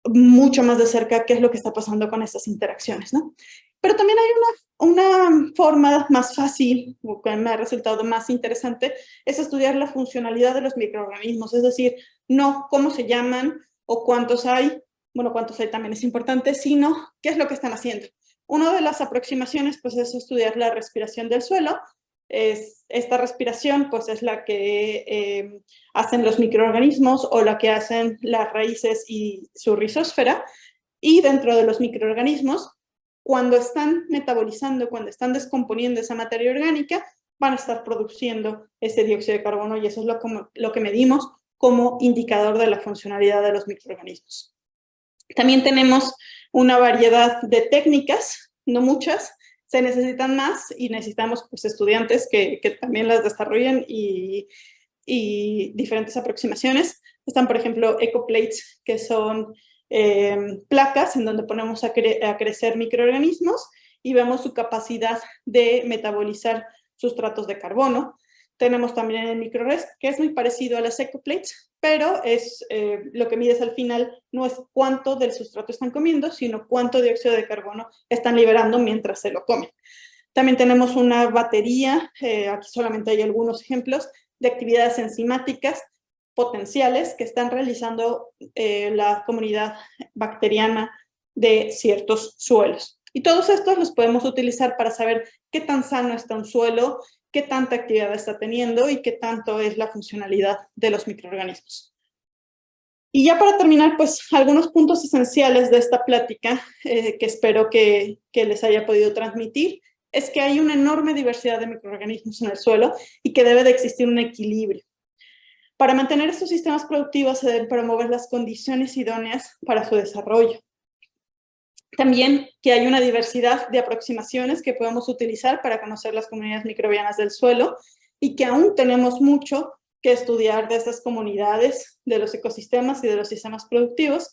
mucho más de cerca qué es lo que está pasando con estas interacciones, ¿no? Pero también hay una forma más fácil, o que me ha resultado más interesante, es estudiar la funcionalidad de los microorganismos, es decir, no cómo se llaman o cuántos hay, bueno, cuántos hay también es importante, sino qué es lo que están haciendo. Una de las aproximaciones, pues, es estudiar la respiración del suelo. Esta respiración, pues, es la que hacen los microorganismos o la que hacen las raíces y su rizósfera. Y dentro de los microorganismos, cuando están metabolizando, cuando están descomponiendo esa materia orgánica, van a estar produciendo ese dióxido de carbono y eso es lo que medimos como indicador de la funcionalidad de los microorganismos. También tenemos una variedad de técnicas, no muchas, se necesitan más y necesitamos pues, estudiantes que también las desarrollen y diferentes aproximaciones. Están, por ejemplo, ecoplates, que son placas en donde ponemos a crecer microorganismos y vemos su capacidad de metabolizar sustratos de carbono. Tenemos también el microREST, que es muy parecido a las ecoplates, pero lo que mides al final no es cuánto del sustrato están comiendo, sino cuánto dióxido de carbono están liberando mientras se lo comen. También tenemos una batería, aquí solamente hay algunos ejemplos, de actividades enzimáticas potenciales que están realizando la comunidad bacteriana de ciertos suelos. Y todos estos los podemos utilizar para saber qué tan sano está un suelo, qué tanta actividad está teniendo y qué tanto es la funcionalidad de los microorganismos. Y ya para terminar, pues algunos puntos esenciales de esta plática que espero que les haya podido transmitir, es que hay una enorme diversidad de microorganismos en el suelo y que debe de existir un equilibrio. Para mantener estos sistemas productivos se deben promover las condiciones idóneas para su desarrollo. También que hay una diversidad de aproximaciones que podemos utilizar para conocer las comunidades microbianas del suelo y que aún tenemos mucho que estudiar de estas comunidades, de los ecosistemas y de los sistemas productivos,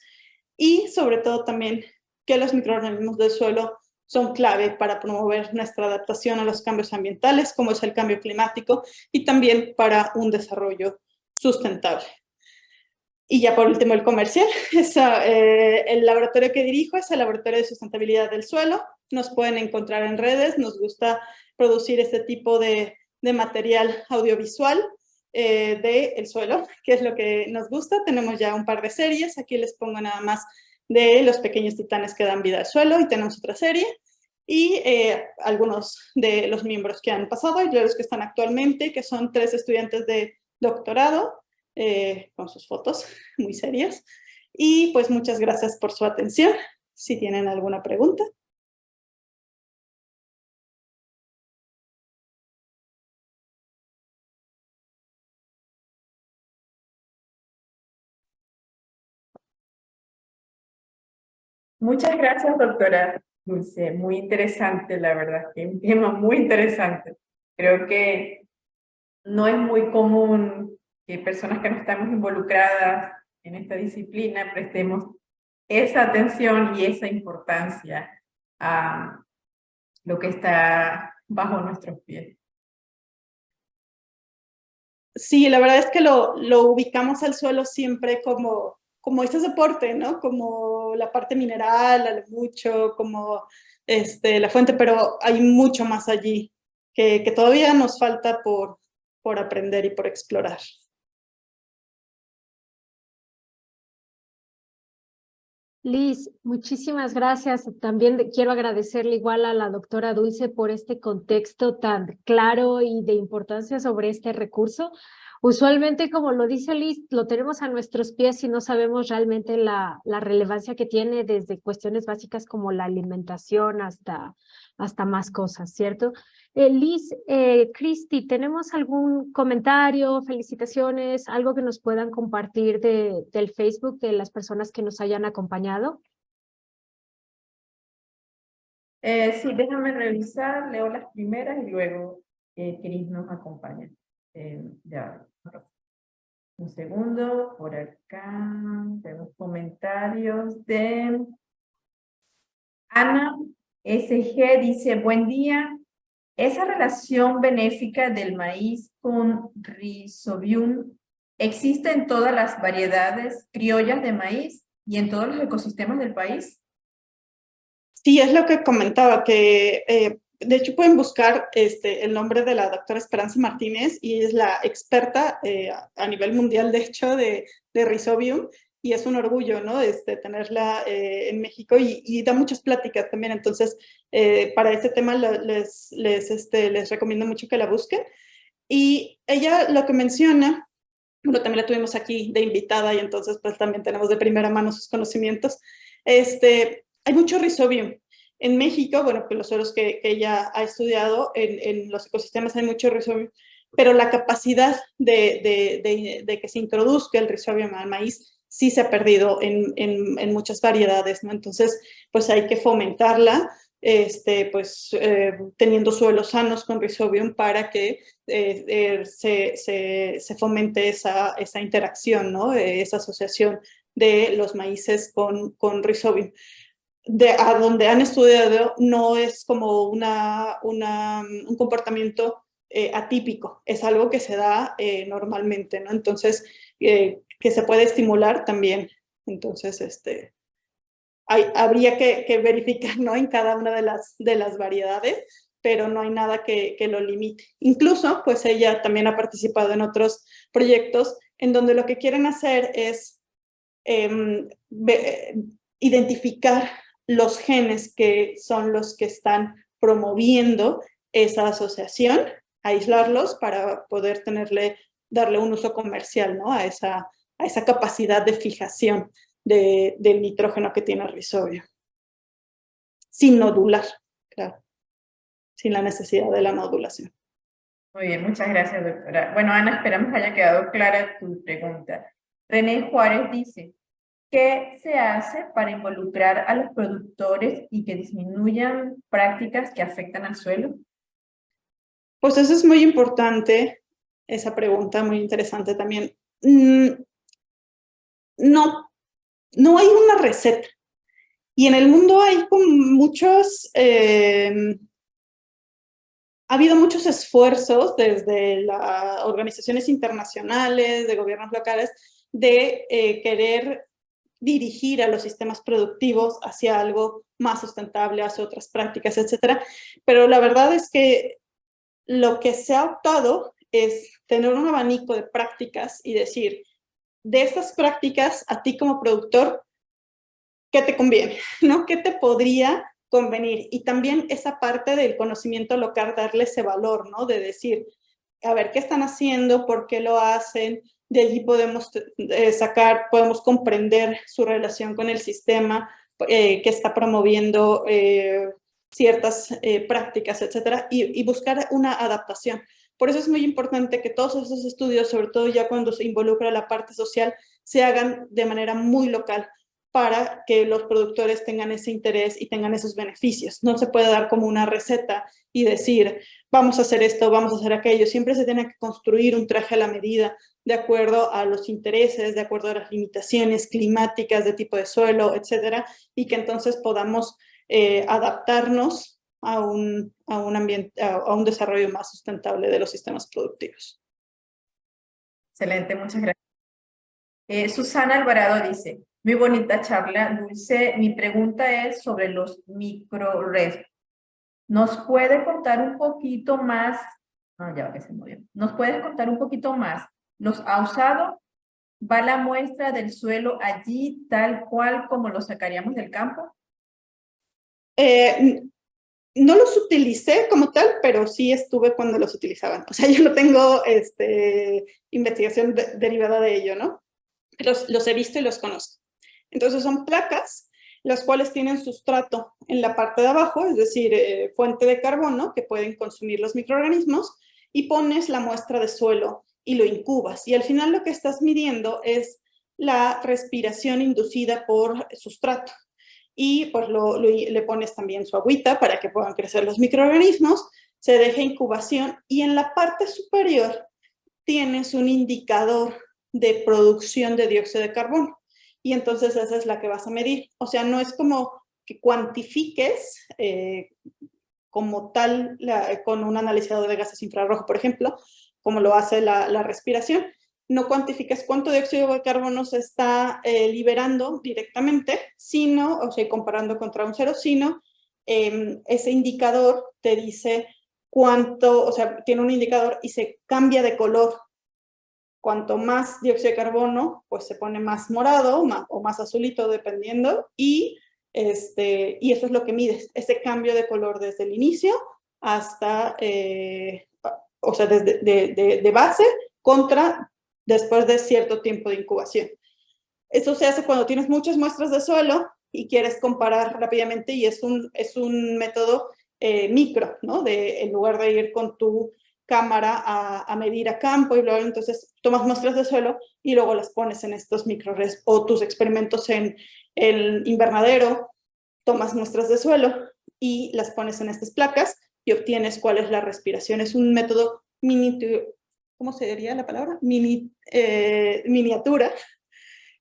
y sobre todo también que los microorganismos del suelo son clave para promover nuestra adaptación a los cambios ambientales, como es el cambio climático, y también para un desarrollo sustentable. Y ya por último el comercial, el laboratorio que dirijo es el Laboratorio de Sustentabilidad del Suelo. Nos pueden encontrar en redes, nos gusta producir este tipo de material audiovisual del suelo, que es lo que nos gusta. Tenemos ya un par de series, aquí les pongo nada más de los pequeños titanes que dan vida al suelo y tenemos otra serie. Y algunos de los miembros que han pasado y de los que están actualmente, que son 3 estudiantes de doctorado, con sus fotos muy serias. Y pues muchas gracias por su atención. Si tienen alguna pregunta. Muchas gracias, doctora Dulce. Muy interesante, la verdad, que un tema muy interesante. Creo que no es muy común que personas que no estamos involucradas en esta disciplina prestemos esa atención y esa importancia a lo que está bajo nuestros pies. Sí, la verdad es que lo ubicamos al suelo siempre como este soporte, ¿no? Como la parte mineral, a lo mucho, como la fuente, pero hay mucho más allí que todavía nos falta por aprender y por explorar. Liz, muchísimas gracias. También quiero agradecerle igual a la doctora Dulce por este contexto tan claro y de importancia sobre este recurso. Usualmente, como lo dice Liz, lo tenemos a nuestros pies y no sabemos realmente la relevancia que tiene desde cuestiones básicas como la alimentación hasta más cosas, ¿cierto? Liz, Cristi, ¿tenemos algún comentario, felicitaciones, algo que nos puedan compartir del Facebook de las personas que nos hayan acompañado? Sí, déjame revisar, leo las primeras y luego Cris nos acompaña. Ya, un segundo, por acá tenemos comentarios de Ana SG, dice, buen día. ¿Esa relación benéfica del maíz con Rhizobium existe en todas las variedades criollas de maíz y en todos los ecosistemas del país? Sí, es lo que comentaba, que de hecho pueden buscar el nombre de la doctora Esperanza Martínez y es la experta a nivel mundial, de hecho, de Rhizobium, y es un orgullo, ¿no? Tenerla en México y da muchas pláticas también. Entonces, para este tema les recomiendo mucho que la busquen. Y ella lo que menciona, bueno, también la tuvimos aquí de invitada y entonces pues también tenemos de primera mano sus conocimientos. Hay mucho Rhizobium. En México, bueno, pues los suelos que ella ha estudiado, en los ecosistemas hay mucho Rhizobium, pero la capacidad de que se introduzca el Rhizobium al maíz sí se ha perdido en muchas variedades, ¿no? Entonces, pues hay que fomentarla, teniendo suelos sanos con Rhizobium para que se fomente esa interacción, ¿no? Esa asociación de los maíces con Rhizobium. A donde han estudiado no es como un comportamiento atípico, es algo que se da normalmente, ¿no? Entonces, que se puede estimular también. Entonces, habría que verificar, ¿no? En cada una de las variedades, pero no hay nada que lo limite. Incluso, pues ella también ha participado en otros proyectos en donde lo que quieren hacer es identificar los genes que son los que están promoviendo esa asociación, aislarlos para poder darle un uso comercial, ¿no? a esa a esa capacidad de fijación del nitrógeno que tiene el rizobio. Sin nodular, claro, sin la necesidad de la nodulación. Muy bien, muchas gracias, doctora. Bueno, Ana, esperamos haya quedado clara tu pregunta. René Juárez dice, ¿qué se hace para involucrar a los productores y que disminuyan prácticas que afectan al suelo? Pues eso es muy importante, esa pregunta, muy interesante también. No hay una receta. Y en el mundo hay como muchos, ha habido muchos esfuerzos desde las organizaciones internacionales, de gobiernos locales, de querer dirigir a los sistemas productivos hacia algo más sustentable, hacia otras prácticas, etcétera. Pero la verdad es que lo que se ha optado es tener un abanico de prácticas y decir, de estas prácticas, a ti como productor, ¿qué te conviene? ¿No? ¿Qué te podría convenir? Y también esa parte del conocimiento local, darle ese valor, ¿no? De decir, a ver, ¿qué están haciendo? ¿Por qué lo hacen? De allí podemos podemos comprender su relación con el sistema que está promoviendo ciertas prácticas, etcétera, y buscar una adaptación. Por eso es muy importante que todos esos estudios, sobre todo ya cuando se involucra la parte social, se hagan de manera muy local para que los productores tengan ese interés y tengan esos beneficios. No se puede dar como una receta y decir, vamos a hacer esto, vamos a hacer aquello. Siempre se tiene que construir un traje a la medida de acuerdo a los intereses, de acuerdo a las limitaciones climáticas de tipo de suelo, etcétera, y que entonces podamos adaptarnos a un ambiente, a un desarrollo más sustentable de los sistemas productivos. Excelente, muchas gracias. Susana Alvarado dice, muy bonita charla, Dulce. Mi pregunta es sobre los microRESP. ¿Nos puede contar un poquito más? Ya que se murió. ¿Nos puedes contar un poquito más? ¿Los ha usado? ¿Va la muestra del suelo allí tal cual como lo sacaríamos del campo? No los utilicé como tal, pero sí estuve cuando los utilizaban. O sea, yo no tengo investigación derivada de ello, ¿no? Los he visto y los conozco. Entonces son placas, las cuales tienen sustrato en la parte de abajo, es decir, fuente de carbono que pueden consumir los microorganismos, y pones la muestra de suelo y lo incubas. Y al final lo que estás midiendo es la respiración inducida por sustrato. Y pues le pones también su agüita para que puedan crecer los microorganismos, se deja incubación y en la parte superior tienes un indicador de producción de dióxido de carbono y entonces esa es la que vas a medir. O sea, no es como que cuantifiques como tal con un analizador de gases infrarrojo, por ejemplo, como lo hace la respiración, no cuantificas cuánto dióxido de carbono se está liberando directamente, sino, o sea, comparando contra un cero, sino ese indicador te dice cuánto, o sea, tiene un indicador y se cambia de color. Cuanto más dióxido de carbono, pues se pone más morado o más azulito, dependiendo, y eso es lo que mides, ese cambio de color desde el inicio hasta, o sea, desde de base contra después de cierto tiempo de incubación. Eso se hace cuando tienes muchas muestras de suelo y quieres comparar rápidamente y es un método micro, ¿no? En lugar de ir con tu cámara a medir a campo y luego entonces tomas muestras de suelo y luego las pones en estos microRESP o tus experimentos en el invernadero, tomas muestras de suelo y las pones en estas placas y obtienes cuál es la respiración. Es un método ¿cómo se diría la palabra? Miniatura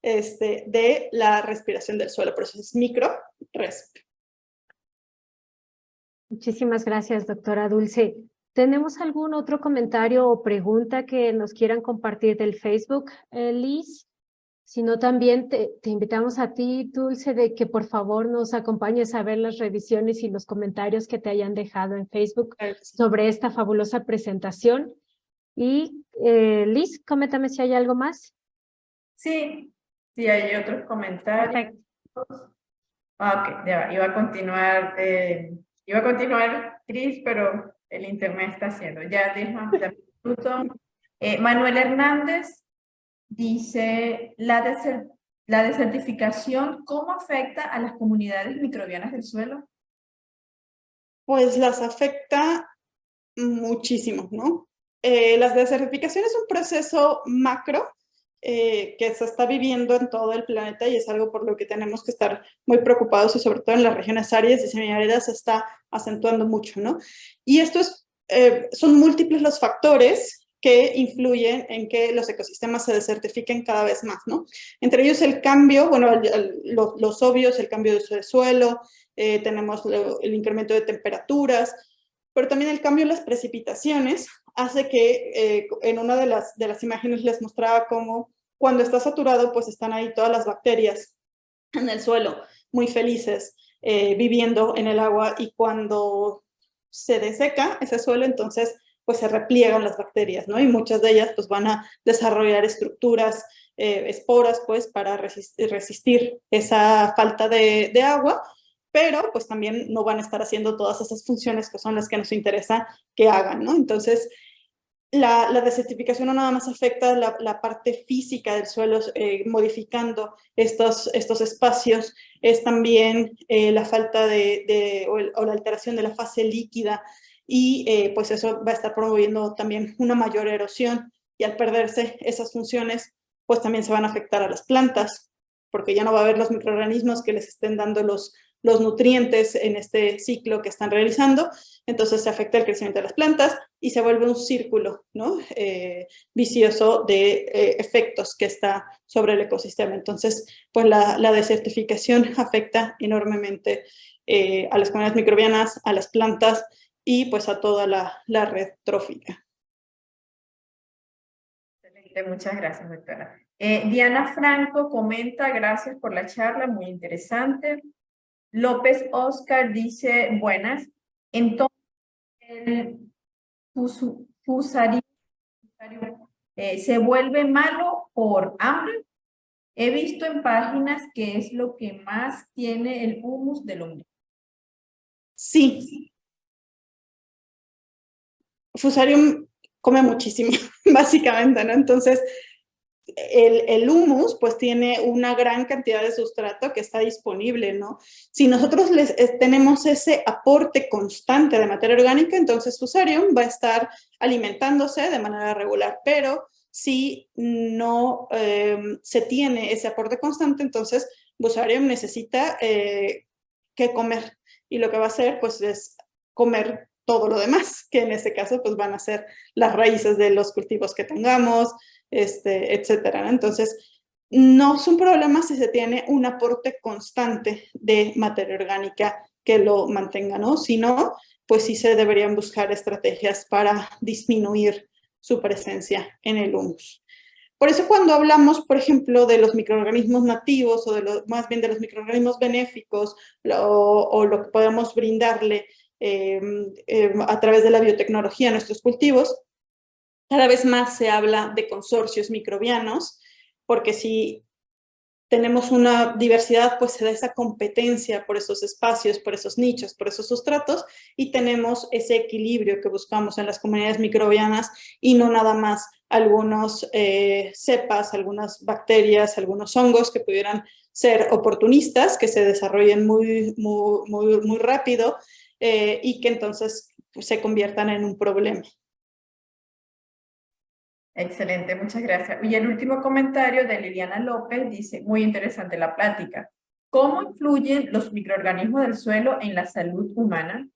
de la respiración del suelo, por eso es microRESP. Muchísimas gracias, doctora Dulce. ¿Tenemos algún otro comentario o pregunta que nos quieran compartir del Facebook, Liz? Si no, también te invitamos a ti, Dulce, de que por favor nos acompañes a ver las revisiones y los comentarios que te hayan dejado en Facebook sobre esta fabulosa presentación. Y Liz, coméntame si hay algo más. Sí, sí hay otros comentarios. Perfecto. Ok, ya va. Iba a continuar, Cris, pero el internet está haciendo. Ya, déjame un minuto. Manuel Hernández dice, la desertificación, ¿cómo afecta a las comunidades microbianas del suelo? Pues las afecta muchísimo, ¿no? La desertificación es un proceso macro que se está viviendo en todo el planeta y es algo por lo que tenemos que estar muy preocupados y sobre todo en las regiones áridas y semiáridas se está acentuando mucho, ¿no? Y esto son múltiples los factores que influyen en que los ecosistemas se desertifiquen cada vez más, ¿no? Entre ellos el cambio, bueno, los obvios, el cambio de uso de suelo, tenemos el incremento de temperaturas, pero también el cambio en las precipitaciones hace que en una de las imágenes les mostraba cómo cuando está saturado, pues están ahí todas las bacterias en el suelo, muy felices, viviendo en el agua, y cuando se deseca ese suelo, entonces pues se repliegan las bacterias, ¿no? Y muchas de ellas pues van a desarrollar estructuras, esporas, pues para resistir esa falta de agua, pero pues también no van a estar haciendo todas esas funciones que son las que nos interesa que hagan, ¿no? Entonces, la desertificación no nada más afecta la parte física del suelo, modificando estos espacios, es también la falta o la alteración de la fase líquida, y pues eso va a estar promoviendo también una mayor erosión, y al perderse esas funciones, pues también se van a afectar a las plantas, porque ya no va a haber los microorganismos que les estén dando los nutrientes en este ciclo que están realizando, entonces se afecta el crecimiento de las plantas y se vuelve un círculo, ¿no? Vicioso de efectos que está sobre el ecosistema. Entonces, pues la desertificación afecta enormemente a las comunidades microbianas, a las plantas y pues a toda la red trófica. Excelente, muchas gracias, doctora. Diana Franco comenta, gracias por la charla, muy interesante. López Oscar dice, buenas. Entonces, el fusario se vuelve malo por hambre. He visto en páginas que es lo que más tiene el humus del hombre. Sí. Fusarium come muchísimo, básicamente, ¿no? Entonces, el humus pues tiene una gran cantidad de sustrato que está disponible, ¿no? Si nosotros tenemos ese aporte constante de materia orgánica, entonces Fusarium va a estar alimentándose de manera regular, pero si no se tiene ese aporte constante, entonces Fusarium necesita que comer, y lo que va a hacer pues es comer todo lo demás, que en este caso pues van a ser las raíces de los cultivos que tengamos, etcétera, ¿no? Entonces, no es un problema si se tiene un aporte constante de materia orgánica que lo mantenga, ¿no? Si no, pues sí se deberían buscar estrategias para disminuir su presencia en el humus. Por eso cuando hablamos, por ejemplo, de los microorganismos nativos o más bien de los microorganismos benéficos o lo que podemos brindarle a través de la biotecnología a nuestros cultivos, cada vez más se habla de consorcios microbianos, porque si tenemos una diversidad, pues se da esa competencia por esos espacios, por esos nichos, por esos sustratos, y tenemos ese equilibrio que buscamos en las comunidades microbianas, y no nada más algunos cepas, algunas bacterias, algunos hongos que pudieran ser oportunistas, que se desarrollen muy rápido y que entonces se conviertan en un problema. Excelente, muchas gracias. Y el último comentario de Liliana López dice, muy interesante la plática. ¿Cómo influyen los microorganismos del suelo en la salud humana?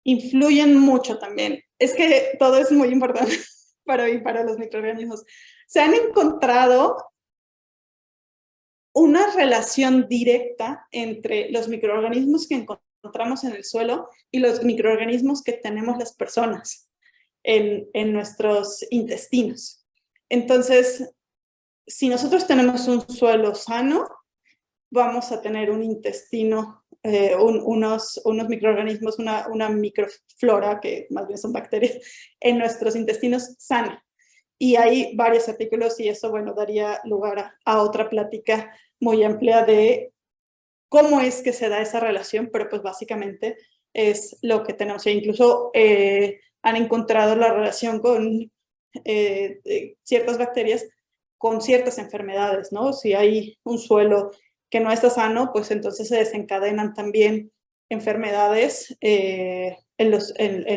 Influyen mucho también. Es que todo es muy importante para mí, para los microorganismos. Se han encontrado una relación directa entre los microorganismos que encontramos en el suelo y los microorganismos que tenemos las personas en nuestros intestinos. Entonces, si nosotros tenemos un suelo sano, vamos a tener un intestino, unos microorganismos, una microflora, que más bien son bacterias, en nuestros intestinos sana. Y hay varios artículos y eso, bueno, daría lugar a otra plática muy amplia de cómo es que se da esa relación, pero pues básicamente es lo que tenemos. E incluso han encontrado la relación con ciertas bacterias con ciertas enfermedades, ¿no? Si hay un suelo que no está sano, pues entonces se desencadenan también enfermedades en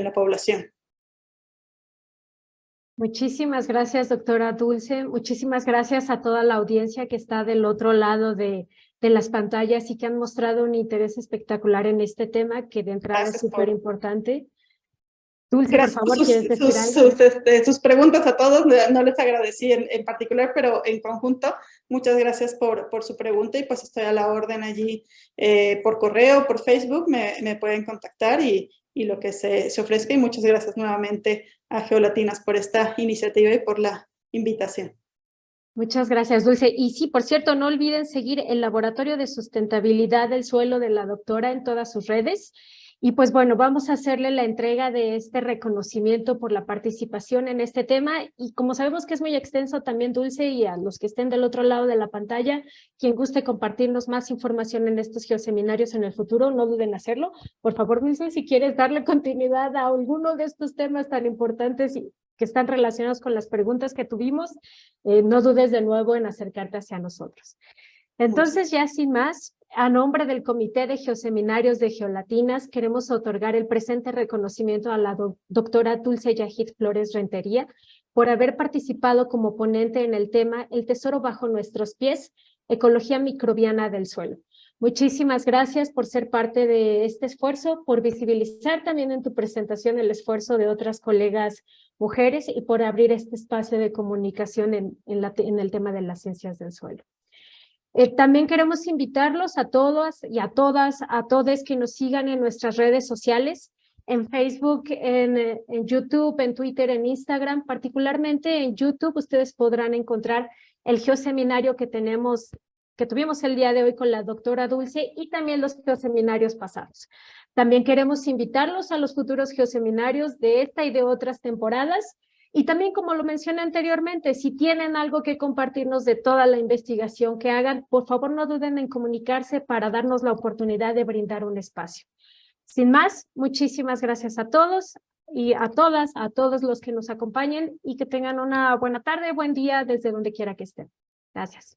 la población. Muchísimas gracias, doctora Dulce. Muchísimas gracias a toda la audiencia que está del otro lado de las pantallas y que han mostrado un interés espectacular en este tema, que de entrada es súper importante. Dulce, por favor, ¿quieres decir algo? Sus preguntas a todos, no les agradecí en particular, pero en conjunto, muchas gracias por su pregunta y pues estoy a la orden allí por correo, por Facebook, me pueden contactar y lo que se ofrezca, y muchas gracias nuevamente a Geolatinas por esta iniciativa y por la invitación. Muchas gracias, Dulce. Y sí, por cierto, no olviden seguir el Laboratorio de Sustentabilidad del Suelo de la doctora en todas sus redes. Y pues bueno, vamos a hacerle la entrega de este reconocimiento por la participación en este tema. Y como sabemos que es muy extenso también, Dulce, y a los que estén del otro lado de la pantalla, quien guste compartirnos más información en estos geoseminarios en el futuro, no duden en hacerlo. Por favor, Dulce, si quieres darle continuidad a alguno de estos temas tan importantes y que están relacionados con las preguntas que tuvimos, no dudes de nuevo en acercarte hacia nosotros. Entonces, ya sin más, a nombre del Comité de Geoseminarios de Geolatinas, queremos otorgar el presente reconocimiento a la doctora Dulce Yahid Flores Rentería por haber participado como ponente en el tema El tesoro bajo nuestros pies, ecología microbiana del suelo. Muchísimas gracias por ser parte de este esfuerzo, por visibilizar también en tu presentación el esfuerzo de otras colegas mujeres y por abrir este espacio de comunicación en el tema de las ciencias del suelo. También queremos invitarlos a todas y a todas, a todos que nos sigan en nuestras redes sociales, en Facebook, en YouTube, en Twitter, en Instagram. Particularmente en YouTube ustedes podrán encontrar el geoseminario que tuvimos el día de hoy con la doctora Dulce y también los geoseminarios pasados. También queremos invitarlos a los futuros geoseminarios de esta y de otras temporadas. Y también, como lo mencioné anteriormente, si tienen algo que compartirnos de toda la investigación que hagan, por favor no duden en comunicarse para darnos la oportunidad de brindar un espacio. Sin más, muchísimas gracias a todos y a todas, a todos los que nos acompañen y que tengan una buena tarde, buen día desde donde quiera que estén. Gracias.